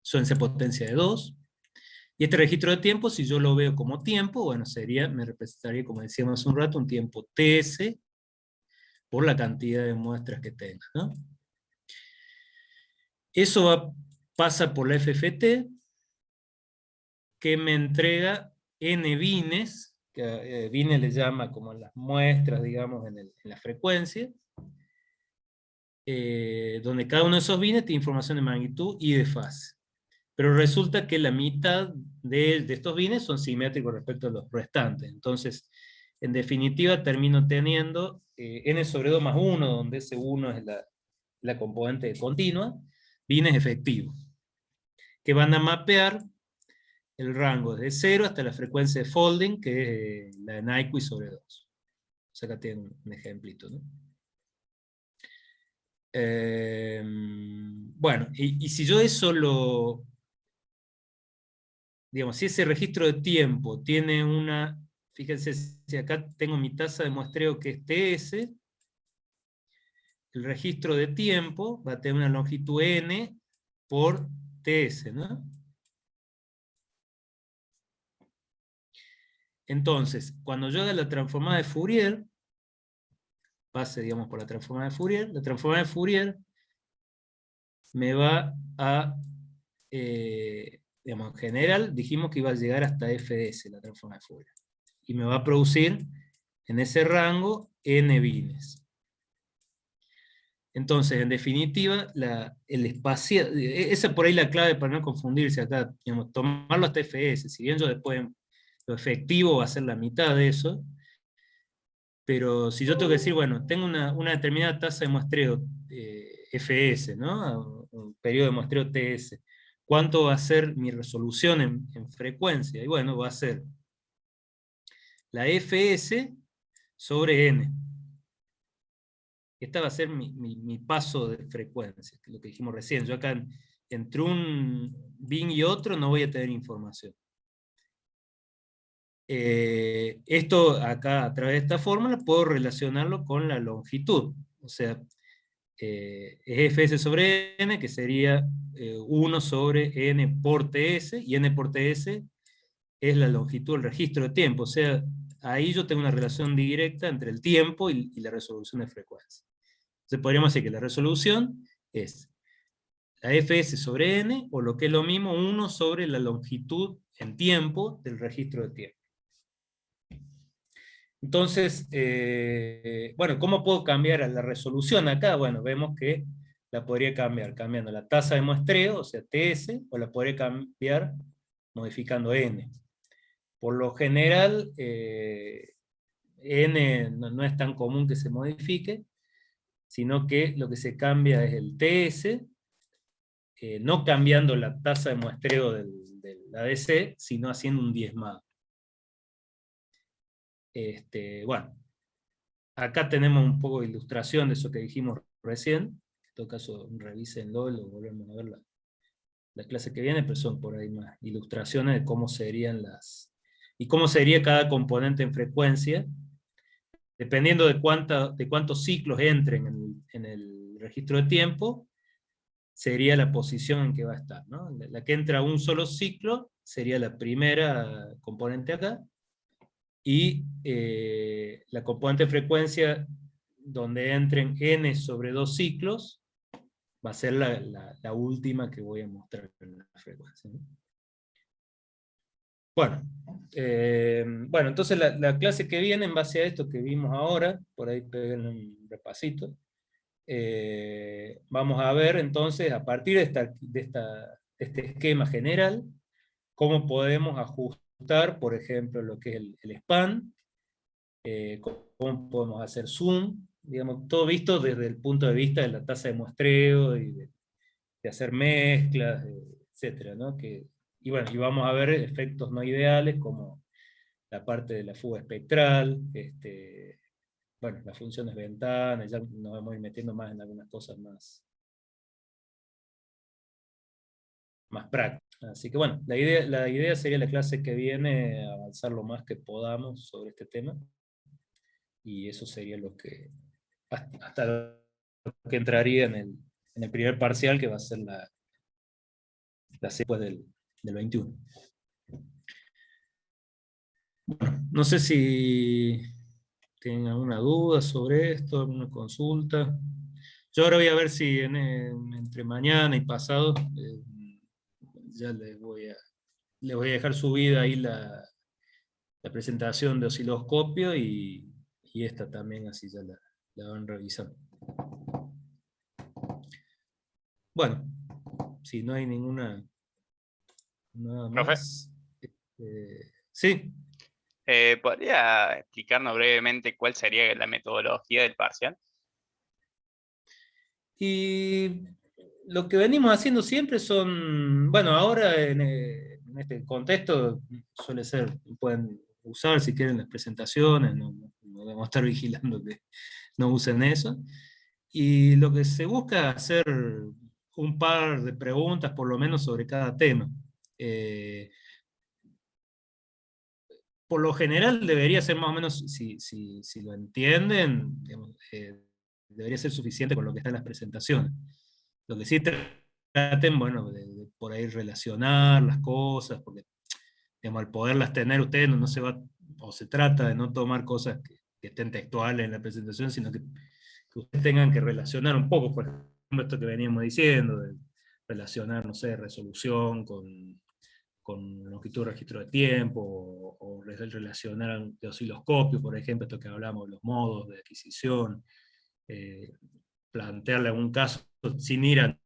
suelen ser potencia de 2, y este registro de tiempo, si yo lo veo como tiempo, bueno, me representaría, como decíamos hace un rato, un tiempo ts por la cantidad de muestras que tenga, ¿no? Eso pasa por la FFT, que me entrega n bines, que bines le llama como las muestras, digamos, en la frecuencia, donde cada uno de esos bines tiene información de magnitud y de fase. Pero resulta que la mitad de estos bines son simétricos respecto a los restantes. Entonces, en definitiva, termino teniendo n sobre 2 más 1, donde ese 1 es la componente continua, bines efectivos, que van a mapear el rango desde 0 hasta la frecuencia de folding, que es la de Nyquist sobre 2. O sea, acá tienen un ejemplito, ¿no? Bueno, y si yo eso digamos, si ese registro de tiempo tiene fíjense, si acá tengo mi tasa de muestreo que es TS, el registro de tiempo va a tener una longitud N por TS, ¿no? Entonces, cuando yo haga la transformada de Fourier, pase, digamos, por la transformada de Fourier me va a, digamos, en general, dijimos que iba a llegar hasta FS, la transformada de Fourier. Y me va a producir, en ese rango, n bines. Entonces, en definitiva, el espacial, esa por ahí la clave para no confundirse acá, digamos, tomarlo hasta FS, si bien yo después lo efectivo va a ser la mitad de eso, pero si yo tengo que decir, bueno, tengo una determinada tasa de muestreo FS, ¿no? Un periodo de muestreo TS, ¿cuánto va a ser mi resolución en frecuencia? Y bueno, va a ser la FS sobre N. Esta va a ser mi paso de frecuencia, que es lo que dijimos recién. Yo acá entre un bin y otro no voy a tener información. Esto acá a través de esta fórmula puedo relacionarlo con la longitud. O sea, es Fs sobre n, que sería 1 sobre n por ts, y n por ts es la longitud del registro de tiempo. O sea, ahí yo tengo una relación directa entre el tiempo y la resolución de frecuencia. Entonces podríamos decir que la resolución es la fs sobre n, o lo que es lo mismo, 1 sobre la longitud en tiempo del registro de tiempo. Entonces, bueno, ¿cómo puedo cambiar la resolución acá? Bueno, vemos que la podría cambiar cambiando la tasa de muestreo, o sea, TS, o la podría cambiar modificando N. Por lo general, N no es tan común que se modifique, sino que lo que se cambia es el TS, no cambiando la tasa de muestreo del ADC, sino haciendo un diezmado. Bueno, acá tenemos un poco de ilustración de eso que dijimos recién. En todo caso, revísenlo, lo volvemos a ver la clase que viene, pero son por ahí más ilustraciones de cómo serían y cómo sería cada componente en frecuencia, dependiendo de cuántos ciclos entren en el registro de tiempo, sería la posición en que va a estar, ¿no? La que entra un solo ciclo sería la primera componente acá, y la componente de frecuencia donde entren n sobre 2 ciclos va a ser la última que voy a mostrar en la frecuencia, ¿no? Bueno, entonces la clase que viene, en base a esto que vimos ahora, por ahí peguen un repasito, vamos a ver entonces, a partir de este esquema general, cómo podemos ajustar, por ejemplo, lo que es el span, cómo podemos hacer zoom, digamos, todo visto desde el punto de vista de la tasa de muestreo, y de hacer mezclas, etcétera, ¿no? Y bueno, y vamos a ver efectos no ideales, como la parte de la fuga espectral, bueno, las funciones ventanas, ya nos vamos a ir metiendo más en algunas cosas más prácticas. Así que bueno, la idea sería la clase que viene avanzar lo más que podamos sobre este tema, y eso sería lo que, hasta lo que entraría en el primer parcial, que va a ser la después del 21. Bueno, no sé si tienen alguna duda sobre esto, alguna consulta. Yo ahora voy a ver si entre mañana y pasado ya les voy a dejar subida ahí la presentación de osciloscopio, y esta también, así ya la van revisando. Bueno, si no hay nada Profe, más. Sí. ¿podría explicarnos brevemente cuál sería la metodología del parcial? Y lo que venimos haciendo siempre son, bueno, ahora en este contexto suele ser, pueden usar si quieren las presentaciones, no debemos estar vigilando que no usen eso. Y lo que se busca es hacer un par de preguntas por lo menos sobre cada tema. Por lo general debería ser más o menos, si lo entienden, digamos, debería ser suficiente con lo que está en las presentaciones. Lo que sí traten, bueno, de por ahí relacionar las cosas, porque digamos, al poderlas tener ustedes no se va, o se trata de no tomar cosas que estén textuales en la presentación, sino que ustedes tengan que relacionar un poco, por ejemplo, esto que veníamos diciendo, de relacionar, no sé, resolución con longitud de registro de tiempo, o relacionar de osciloscopio, por ejemplo, esto que hablamos, los modos de adquisición, plantearle algún caso sin ir a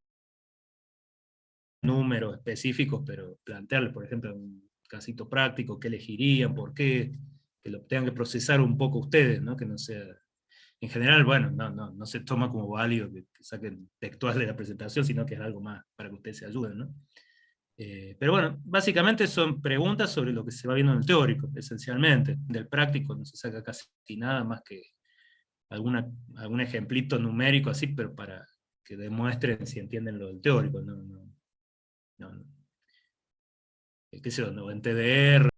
números específicos, pero plantearle, por ejemplo, un casito práctico, qué elegirían, por qué, que lo tengan que procesar un poco ustedes, ¿no? Que no sea, en general, bueno, no se toma como válido que saquen textual de la presentación, sino que es algo más para que ustedes se ayuden, ¿no? Pero bueno, básicamente son preguntas sobre lo que se va viendo en el teórico, esencialmente. Del práctico no se saca casi nada más que algún ejemplito numérico así, pero para que demuestren si entienden lo del teórico, no, qué sé yo, no, en TDR,